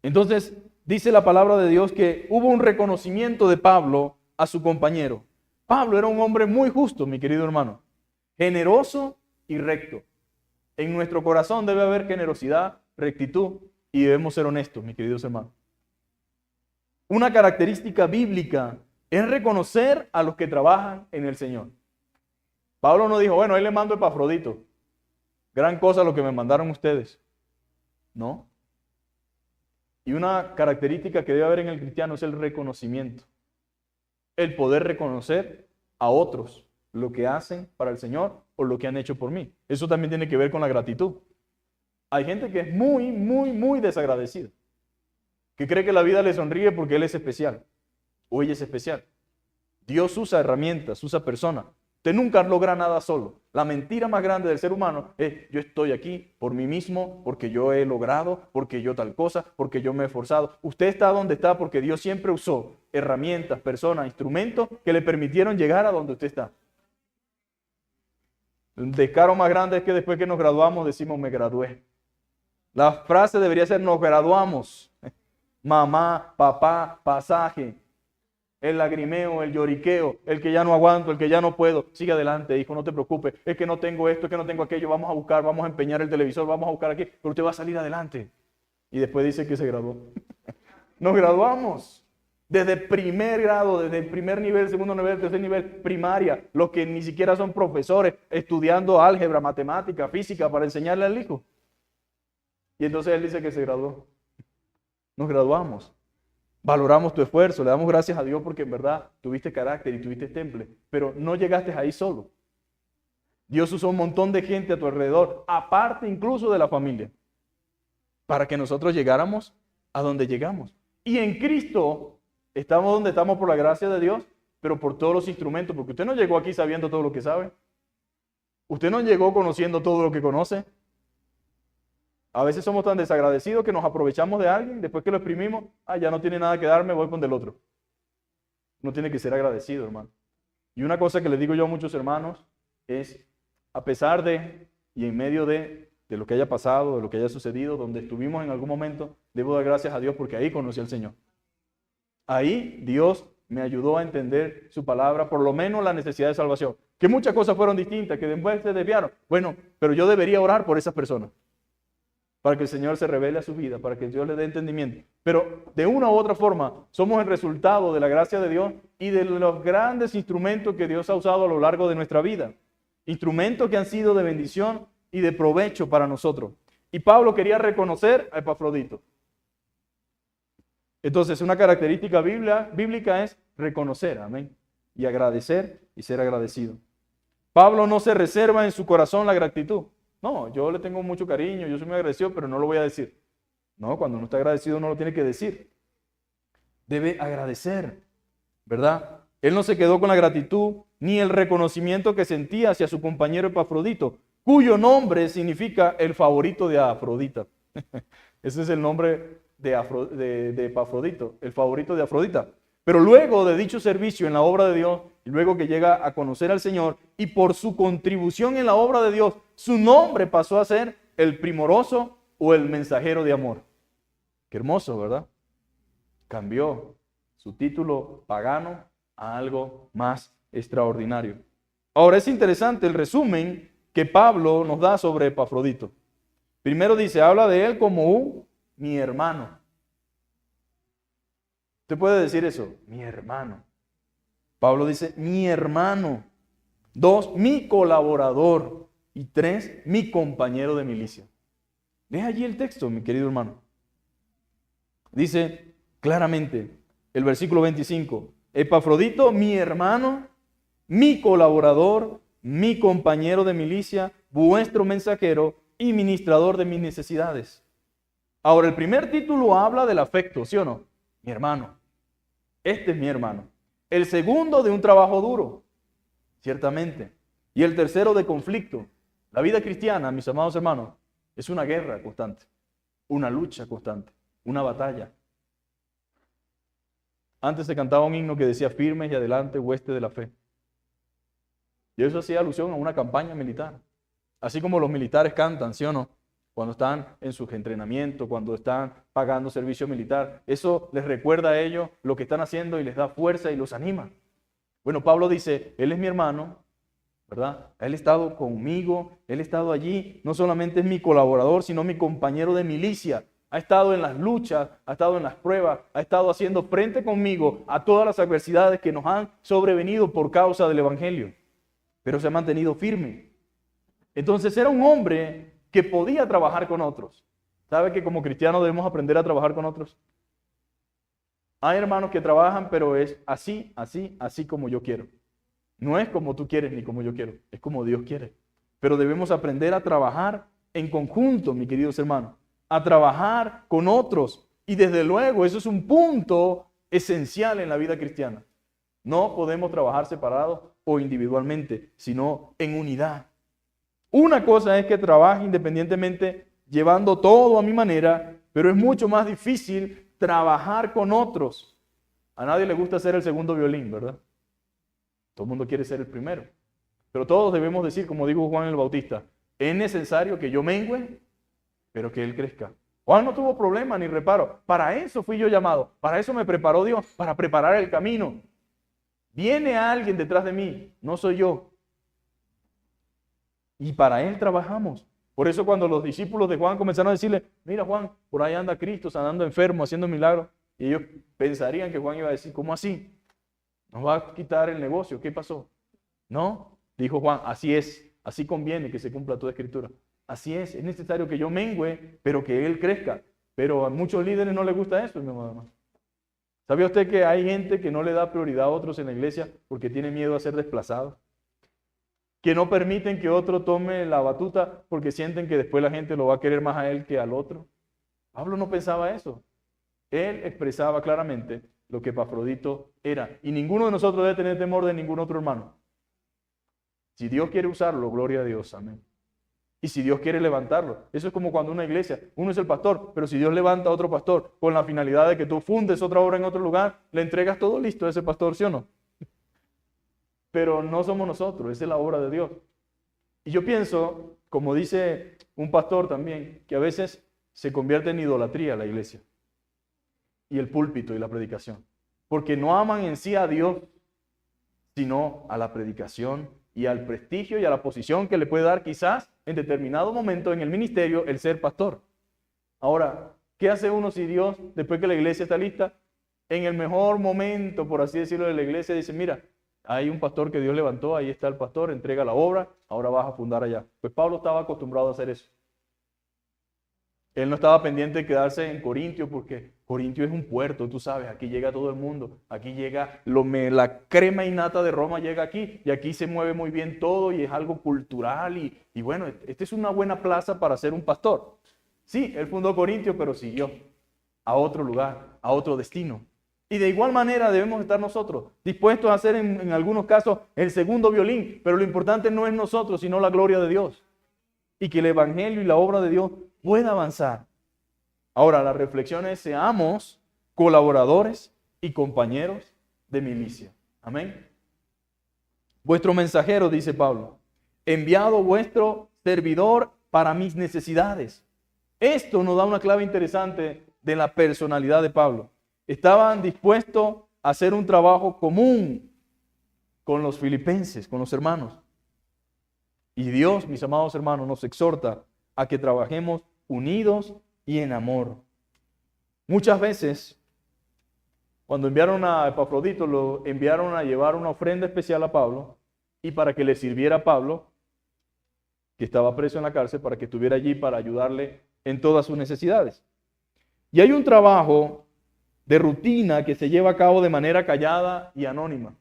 Entonces, dice la palabra de Dios que hubo un reconocimiento de Pablo a su compañero. Pablo era un hombre muy justo, mi querido hermano, generoso y recto. En nuestro corazón debe haber generosidad, rectitud y debemos ser honestos, mis queridos hermanos. Una característica bíblica es reconocer a los que trabajan en el Señor. Pablo no dijo, bueno, ahí le mando a Epafrodito. Gran cosa lo que me mandaron ustedes. ¿No? Y una característica que debe haber en el cristiano es el reconocimiento. El poder reconocer a otros lo que hacen para el Señor o lo que han hecho por mí. Eso también tiene que ver con la gratitud. Hay gente que es muy, muy, muy desagradecida, que cree que la vida le sonríe porque él es especial o ella es especial. Dios usa herramientas, usa personas. Usted nunca logra nada solo. La mentira más grande del ser humano es: yo estoy aquí por mí mismo, porque yo he logrado, porque yo tal cosa, porque yo me he esforzado. Usted está donde está porque Dios siempre usó herramientas, personas, instrumentos que le permitieron llegar a donde usted está. El descaro más grande es que después que nos graduamos decimos: me gradué. La frase debería ser: nos graduamos. Mamá, papá, pasaje. El lagrimeo, el lloriqueo, el que ya no aguanto, el que ya no puedo. Sigue adelante, hijo, no te preocupes. Es que no tengo esto, es que no tengo aquello. Vamos a buscar, vamos a empeñar el televisor, vamos a buscar aquí. Pero usted va a salir adelante. Y después dice que se graduó. Nos graduamos. Desde primer grado, desde el primer nivel, segundo nivel, tercer nivel, primaria. Los que ni siquiera son profesores, estudiando álgebra, matemática, física para enseñarle al hijo. Y entonces él dice que se graduó. Nos graduamos. Valoramos tu esfuerzo, le damos gracias a Dios porque en verdad tuviste carácter y tuviste temple, pero no llegaste ahí solo. Dios usó un montón de gente a tu alrededor, aparte incluso de la familia, para que nosotros llegáramos a donde llegamos. Y en Cristo estamos donde estamos por la gracia de Dios, pero por todos los instrumentos, porque usted no llegó aquí sabiendo todo lo que sabe. Usted no llegó conociendo todo lo que conoce. A veces somos tan desagradecidos que nos aprovechamos de alguien, después que lo exprimimos: ya no tiene nada que darme, voy con del otro. No tiene que ser agradecido, hermano. Y una cosa que le digo yo a muchos hermanos es: a pesar de y en medio de lo que haya pasado, de lo que haya sucedido, donde estuvimos en algún momento, debo dar gracias a Dios porque ahí conocí al Señor. Ahí Dios me ayudó a entender su palabra, por lo menos la necesidad de salvación. Que muchas cosas fueron distintas, que después se desviaron. Bueno, pero yo debería orar por esas personas, para que el Señor se revele a su vida, para que Dios le dé entendimiento. Pero de una u otra forma, somos el resultado de la gracia de Dios y de los grandes instrumentos que Dios ha usado a lo largo de nuestra vida. Instrumentos que han sido de bendición y de provecho para nosotros. Y Pablo quería reconocer a Epafrodito. Entonces, una característica bíblica es reconocer, amén, y agradecer y ser agradecido. Pablo no se reserva en su corazón la gratitud. No, yo le tengo mucho cariño, yo soy muy agradecido, pero no lo voy a decir. No, cuando uno está agradecido no lo tiene que decir. Debe agradecer, ¿verdad? Él no se quedó con la gratitud ni el reconocimiento que sentía hacia su compañero Epafrodito, cuyo nombre significa el favorito de Afrodita. Ese es el nombre de Epafrodito, el favorito de Afrodita. Pero luego de dicho servicio en la obra de Dios, y luego que llega a conocer al Señor, y por su contribución en la obra de Dios, su nombre pasó a ser el primoroso o el mensajero de amor. Qué hermoso, ¿verdad? Cambió su título pagano a algo más extraordinario. Ahora es interesante el resumen que Pablo nos da sobre Epafrodito. Primero dice, habla de él como mi hermano. Usted puede decir eso, mi hermano. Pablo dice, mi hermano. 2, mi colaborador. Y 3, mi compañero de milicia. Lea allí el texto, mi querido hermano. Dice claramente el versículo 25, Epafrodito, mi hermano, mi colaborador, mi compañero de milicia, vuestro mensajero y ministrador de mis necesidades. Ahora, el primer título habla del afecto, ¿sí o no? Mi hermano. Este es mi hermano. El segundo de un trabajo duro, ciertamente. Y el tercero de conflicto. La vida cristiana, mis amados hermanos, es una guerra constante, una lucha constante, una batalla. Antes se cantaba un himno que decía firmes y adelante, hueste de la fe. Y eso hacía alusión a una campaña militar. Así como los militares cantan, ¿sí o no? Cuando están en su entrenamiento, cuando están pagando servicio militar. Eso les recuerda a ellos lo que están haciendo y les da fuerza y los anima. Bueno, Pablo dice, él es mi hermano, ¿verdad? Él ha estado conmigo, él ha estado allí. No solamente es mi colaborador, sino mi compañero de milicia. Ha estado en las luchas, ha estado en las pruebas, ha estado haciendo frente conmigo a todas las adversidades que nos han sobrevenido por causa del Evangelio. Pero se ha mantenido firme. Entonces era un hombre que podía trabajar con otros. ¿Sabe que como cristianos debemos aprender a trabajar con otros? Hay hermanos que trabajan, pero es así, así, así como yo quiero. No es como tú quieres ni como yo quiero, es como Dios quiere. Pero debemos aprender a trabajar en conjunto, mis queridos hermanos, a trabajar con otros. Y desde luego, eso es un punto esencial en la vida cristiana. No podemos trabajar separados o individualmente, sino en unidad. Una cosa es que trabaje independientemente, llevando todo a mi manera, pero es mucho más difícil trabajar con otros. A nadie le gusta ser el segundo violín, ¿verdad? Todo el mundo quiere ser el primero. Pero todos debemos decir, como dijo Juan el Bautista, es necesario que yo mengüe, pero que Él crezca. Juan no tuvo problema ni reparo. Para eso fui yo llamado. Para eso me preparó Dios, para preparar el camino. Viene alguien detrás de mí, no soy yo. Y para Él trabajamos. Por eso cuando los discípulos de Juan comenzaron a decirle, mira Juan, por ahí anda Cristo sanando enfermos, haciendo milagros. Y ellos pensarían que Juan iba a decir, ¿cómo así? ¿Nos va a quitar el negocio? ¿Qué pasó? No, dijo Juan, así es, así conviene que se cumpla toda escritura. Así es necesario que yo mengüe, pero que Él crezca. Pero a muchos líderes no les gusta eso, mi hermano. ¿Sabía usted que hay gente que no le da prioridad a otros en la iglesia porque tiene miedo a ser desplazado? Que no permiten que otro tome la batuta porque sienten que después la gente lo va a querer más a él que al otro. Pablo no pensaba eso. Él expresaba claramente lo que Epafrodito era. Y ninguno de nosotros debe tener temor de ningún otro hermano. Si Dios quiere usarlo, gloria a Dios, amén. Y si Dios quiere levantarlo. Eso es como cuando una iglesia, uno es el pastor, pero si Dios levanta a otro pastor con la finalidad de que tú fundes otra obra en otro lugar, le entregas todo listo a ese pastor, ¿sí o no? Pero no somos nosotros, esa es la obra de Dios. Y yo pienso, como dice un pastor también, que a veces se convierte en idolatría la iglesia y el púlpito y la predicación, porque no aman en sí a Dios, sino a la predicación y al prestigio y a la posición que le puede dar quizás en determinado momento en el ministerio el ser pastor. Ahora, ¿qué hace uno si Dios, después que la iglesia está lista, en el mejor momento, por así decirlo, de la iglesia, dice, mira, hay un pastor que Dios levantó, ahí está el pastor, entrega la obra, ahora vas a fundar allá? Pues Pablo estaba acostumbrado a hacer eso. Él no estaba pendiente de quedarse en Corintio porque Corintio es un puerto, tú sabes, aquí llega todo el mundo, aquí llega la crema innata de Roma llega aquí y aquí se mueve muy bien todo y es algo cultural y bueno, esta es una buena plaza para ser un pastor. Sí, él fundó Corintio, pero siguió a otro lugar, a otro destino. Y de igual manera debemos estar nosotros dispuestos a hacer en algunos casos el segundo violín, pero lo importante no es nosotros, sino la gloria de Dios. Y que el evangelio y la obra de Dios pueda avanzar. Ahora, la reflexión es, seamos colaboradores y compañeros de milicia. Amén. Vuestro mensajero, dice Pablo, enviado vuestro servidor para mis necesidades. Esto nos da una clave interesante de la personalidad de Pablo. Estaban dispuestos a hacer un trabajo común con los filipenses, con los hermanos. Y Dios, mis amados hermanos, nos exhorta a que trabajemos unidos y en amor. Muchas veces, cuando enviaron a Epafrodito, lo enviaron a llevar una ofrenda especial a Pablo y para que le sirviera a Pablo, que estaba preso en la cárcel, para que estuviera allí para ayudarle en todas sus necesidades. Y hay un trabajo de rutina que se lleva a cabo de manera callada y anónima,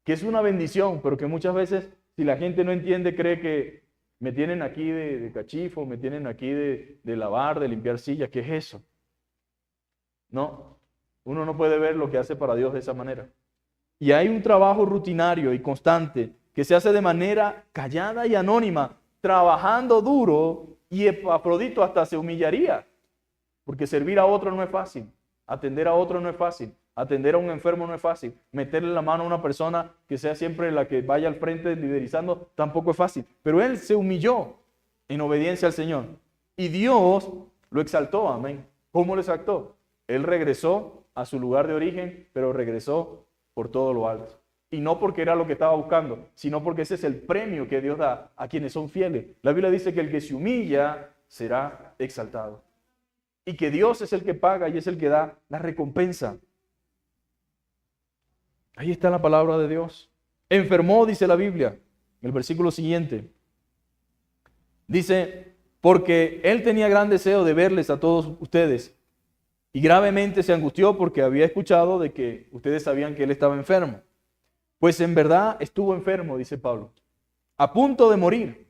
que es una bendición, pero que muchas veces, si la gente no entiende, cree que me tienen aquí de cachifo, me tienen aquí de lavar, de limpiar sillas. ¿Qué es eso? No, uno no puede ver lo que hace para Dios de esa manera. Y hay un trabajo rutinario y constante que se hace de manera callada y anónima, trabajando duro, y Epafrodito hasta se humillaría, porque servir a otro no es fácil. Atender a otro no es fácil. Atender a un enfermo no es fácil. Meterle la mano a una persona que sea siempre la que vaya al frente liderizando tampoco es fácil. Pero él se humilló en obediencia al Señor. Y Dios lo exaltó, amén. ¿Cómo lo exaltó? Él regresó a su lugar de origen, pero regresó por todo lo alto. Y no porque era lo que estaba buscando, sino porque ese es el premio que Dios da a quienes son fieles. La Biblia dice que el que se humilla será exaltado. Y que Dios es el que paga y es el que da la recompensa. Ahí está la palabra de Dios. Enfermó, dice la Biblia, en el versículo siguiente. Dice, porque él tenía gran deseo de verles a todos ustedes y gravemente se angustió porque había escuchado de que ustedes sabían que él estaba enfermo. Pues en verdad estuvo enfermo, dice Pablo, a punto de morir.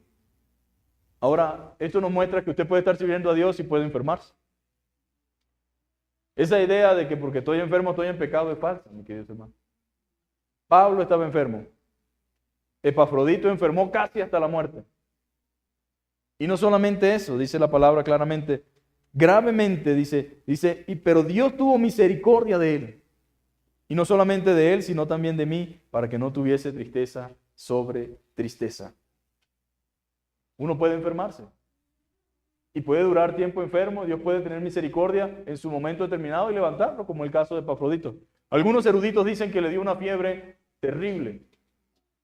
Ahora, esto nos muestra que usted puede estar sirviendo a Dios y puede enfermarse. Esa idea de que porque estoy enfermo estoy en pecado es falsa, mi querido hermano. Pablo estaba enfermo. Epafrodito enfermó casi hasta la muerte. Y no solamente eso, dice la palabra claramente, gravemente dice, pero Dios tuvo misericordia de él. Y no solamente de él, sino también de mí, para que no tuviese tristeza sobre tristeza. Uno puede enfermarse y puede durar tiempo enfermo. Dios puede tener misericordia en su momento determinado y levantarlo, como el caso de Epafrodito. Algunos eruditos dicen que le dio una fiebre terrible,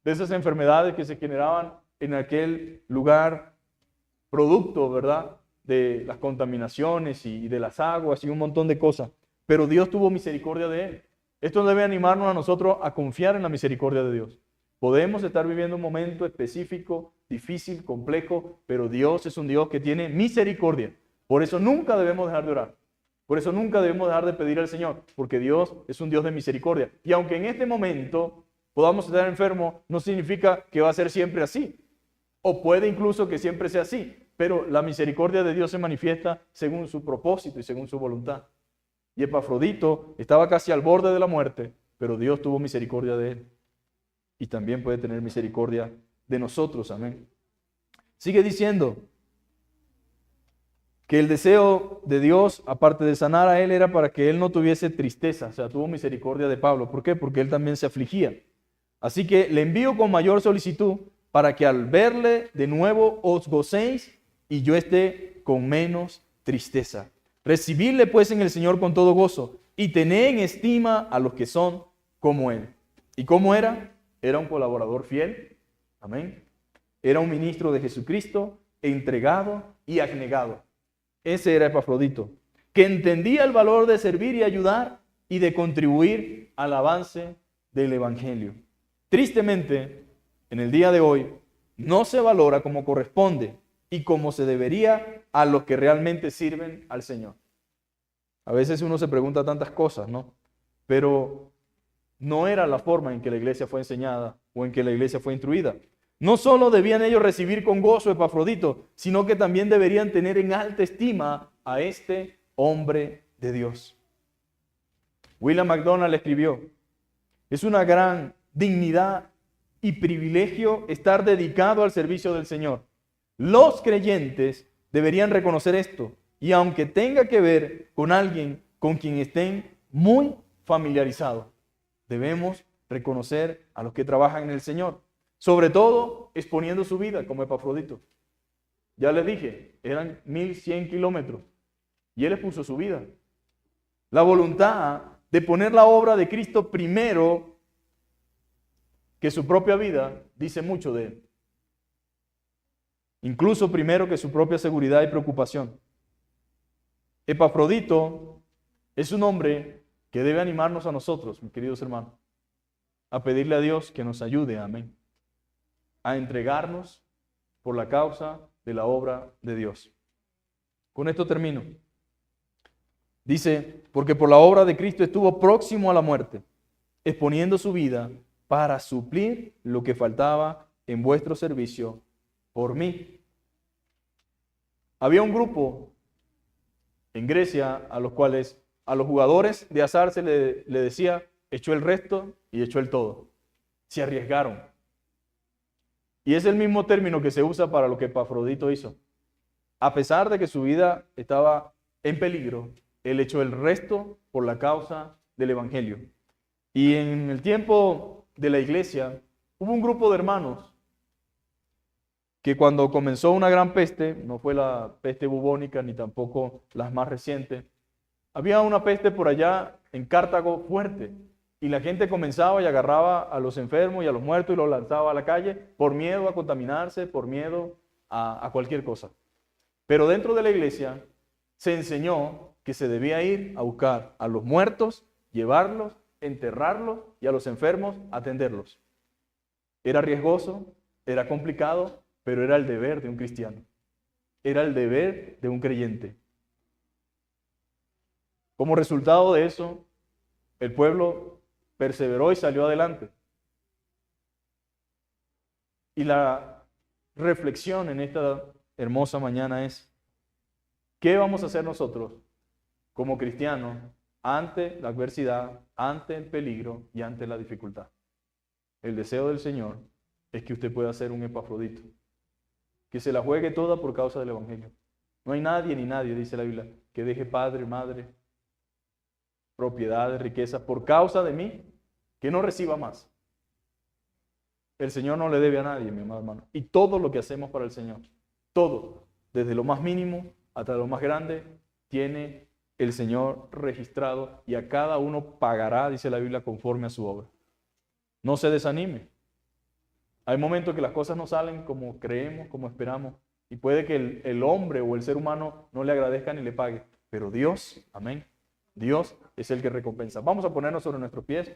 de esas enfermedades que se generaban en aquel lugar, producto, ¿verdad?, de las contaminaciones y de las aguas y un montón de cosas. Pero Dios tuvo misericordia de él. Esto debe animarnos a nosotros a confiar en la misericordia de Dios. Podemos estar viviendo un momento específico, difícil, complejo, pero Dios es un Dios que tiene misericordia. Por eso nunca debemos dejar de orar. Por eso nunca debemos dejar de pedir al Señor, porque Dios es un Dios de misericordia. Y aunque en este momento podamos estar enfermos, no significa que va a ser siempre así. O puede incluso que siempre sea así. Pero la misericordia de Dios se manifiesta según su propósito y según su voluntad. Y Epafrodito estaba casi al borde de la muerte, pero Dios tuvo misericordia de él. Y también puede tener misericordia de nosotros. Amén. Sigue diciendo que el deseo de Dios, aparte de sanar a él, era para que él no tuviese tristeza. O sea, tuvo misericordia de Pablo. ¿Por qué? Porque él también se afligía. Así que le envío con mayor solicitud para que al verle de nuevo os gocéis y yo esté con menos tristeza. Recibidle pues en el Señor con todo gozo y tened en estima a los que son como él. ¿Y cómo era? Era un colaborador fiel. Amén. Era un ministro de Jesucristo, entregado y abnegado. Ese era Epafrodito, que entendía el valor de servir y ayudar y de contribuir al avance del Evangelio. Tristemente, en el día de hoy, no se valora como corresponde y como se debería a los que realmente sirven al Señor. A veces uno se pregunta tantas cosas, ¿no? Pero no era la forma en que la iglesia fue enseñada o en que la iglesia fue instruida. No solo debían ellos recibir con gozo a Epafrodito, sino que también deberían tener en alta estima a este hombre de Dios. William MacDonald escribió, es una gran dignidad y privilegio estar dedicado al servicio del Señor. Los creyentes deberían reconocer esto, y aunque tenga que ver con alguien con quien estén muy familiarizados, debemos reconocer a los que trabajan en el Señor, sobre todo exponiendo su vida como Epafrodito. Ya les dije, eran 1100 kilómetros y él expuso su vida. La voluntad de poner la obra de Cristo primero que su propia vida dice mucho de él. Incluso primero que su propia seguridad y preocupación. Epafrodito es un hombre que debe animarnos a nosotros, mis queridos hermanos, a pedirle a Dios que nos ayude, amén, a entregarnos por la causa de la obra de Dios. Con esto termino. Dice, porque por la obra de Cristo estuvo próximo a la muerte, exponiendo su vida para suplir lo que faltaba en vuestro servicio por mí. Había un grupo en Grecia a los cuales a los jugadores de azar se le decía, echó el resto y echó el todo. Se arriesgaron. Y es el mismo término que se usa para lo que Epafrodito hizo. A pesar de que su vida estaba en peligro, él echó el resto por la causa del Evangelio. Y en el tiempo de la iglesia hubo un grupo de hermanos que cuando comenzó una gran peste, no fue la peste bubónica ni tampoco las más recientes, había una peste por allá en Cartago fuerte y la gente comenzaba y agarraba a los enfermos y a los muertos y los lanzaba a la calle por miedo a contaminarse, por miedo a cualquier cosa. Pero dentro de la iglesia se enseñó que se debía ir a buscar a los muertos, llevarlos, enterrarlos y a los enfermos atenderlos. Era riesgoso, era complicado, pero era el deber de un cristiano. era el deber de un creyente. Como resultado de eso, el pueblo perseveró y salió adelante. Y la reflexión en esta hermosa mañana es, ¿qué vamos a hacer nosotros como cristianos ante la adversidad, ante el peligro y ante la dificultad? El deseo del Señor es que usted pueda ser un Epafrodito, que se la juegue toda por causa del Evangelio. No hay nadie ni nadie, dice la Biblia, que deje padre, madre, propiedades, riquezas, por causa de mí, que no reciba más. El Señor no le debe a nadie, mi amado hermano. Y todo lo que hacemos para el Señor, todo, desde lo más mínimo hasta lo más grande, tiene el Señor registrado y a cada uno pagará, dice la Biblia, conforme a su obra. No se desanime. Hay momentos que las cosas no salen como creemos, como esperamos, y puede que el hombre o el ser humano no le agradezca ni le pague, pero Dios, amén, Dios es el que recompensa. Vamos a ponernos sobre nuestros pies.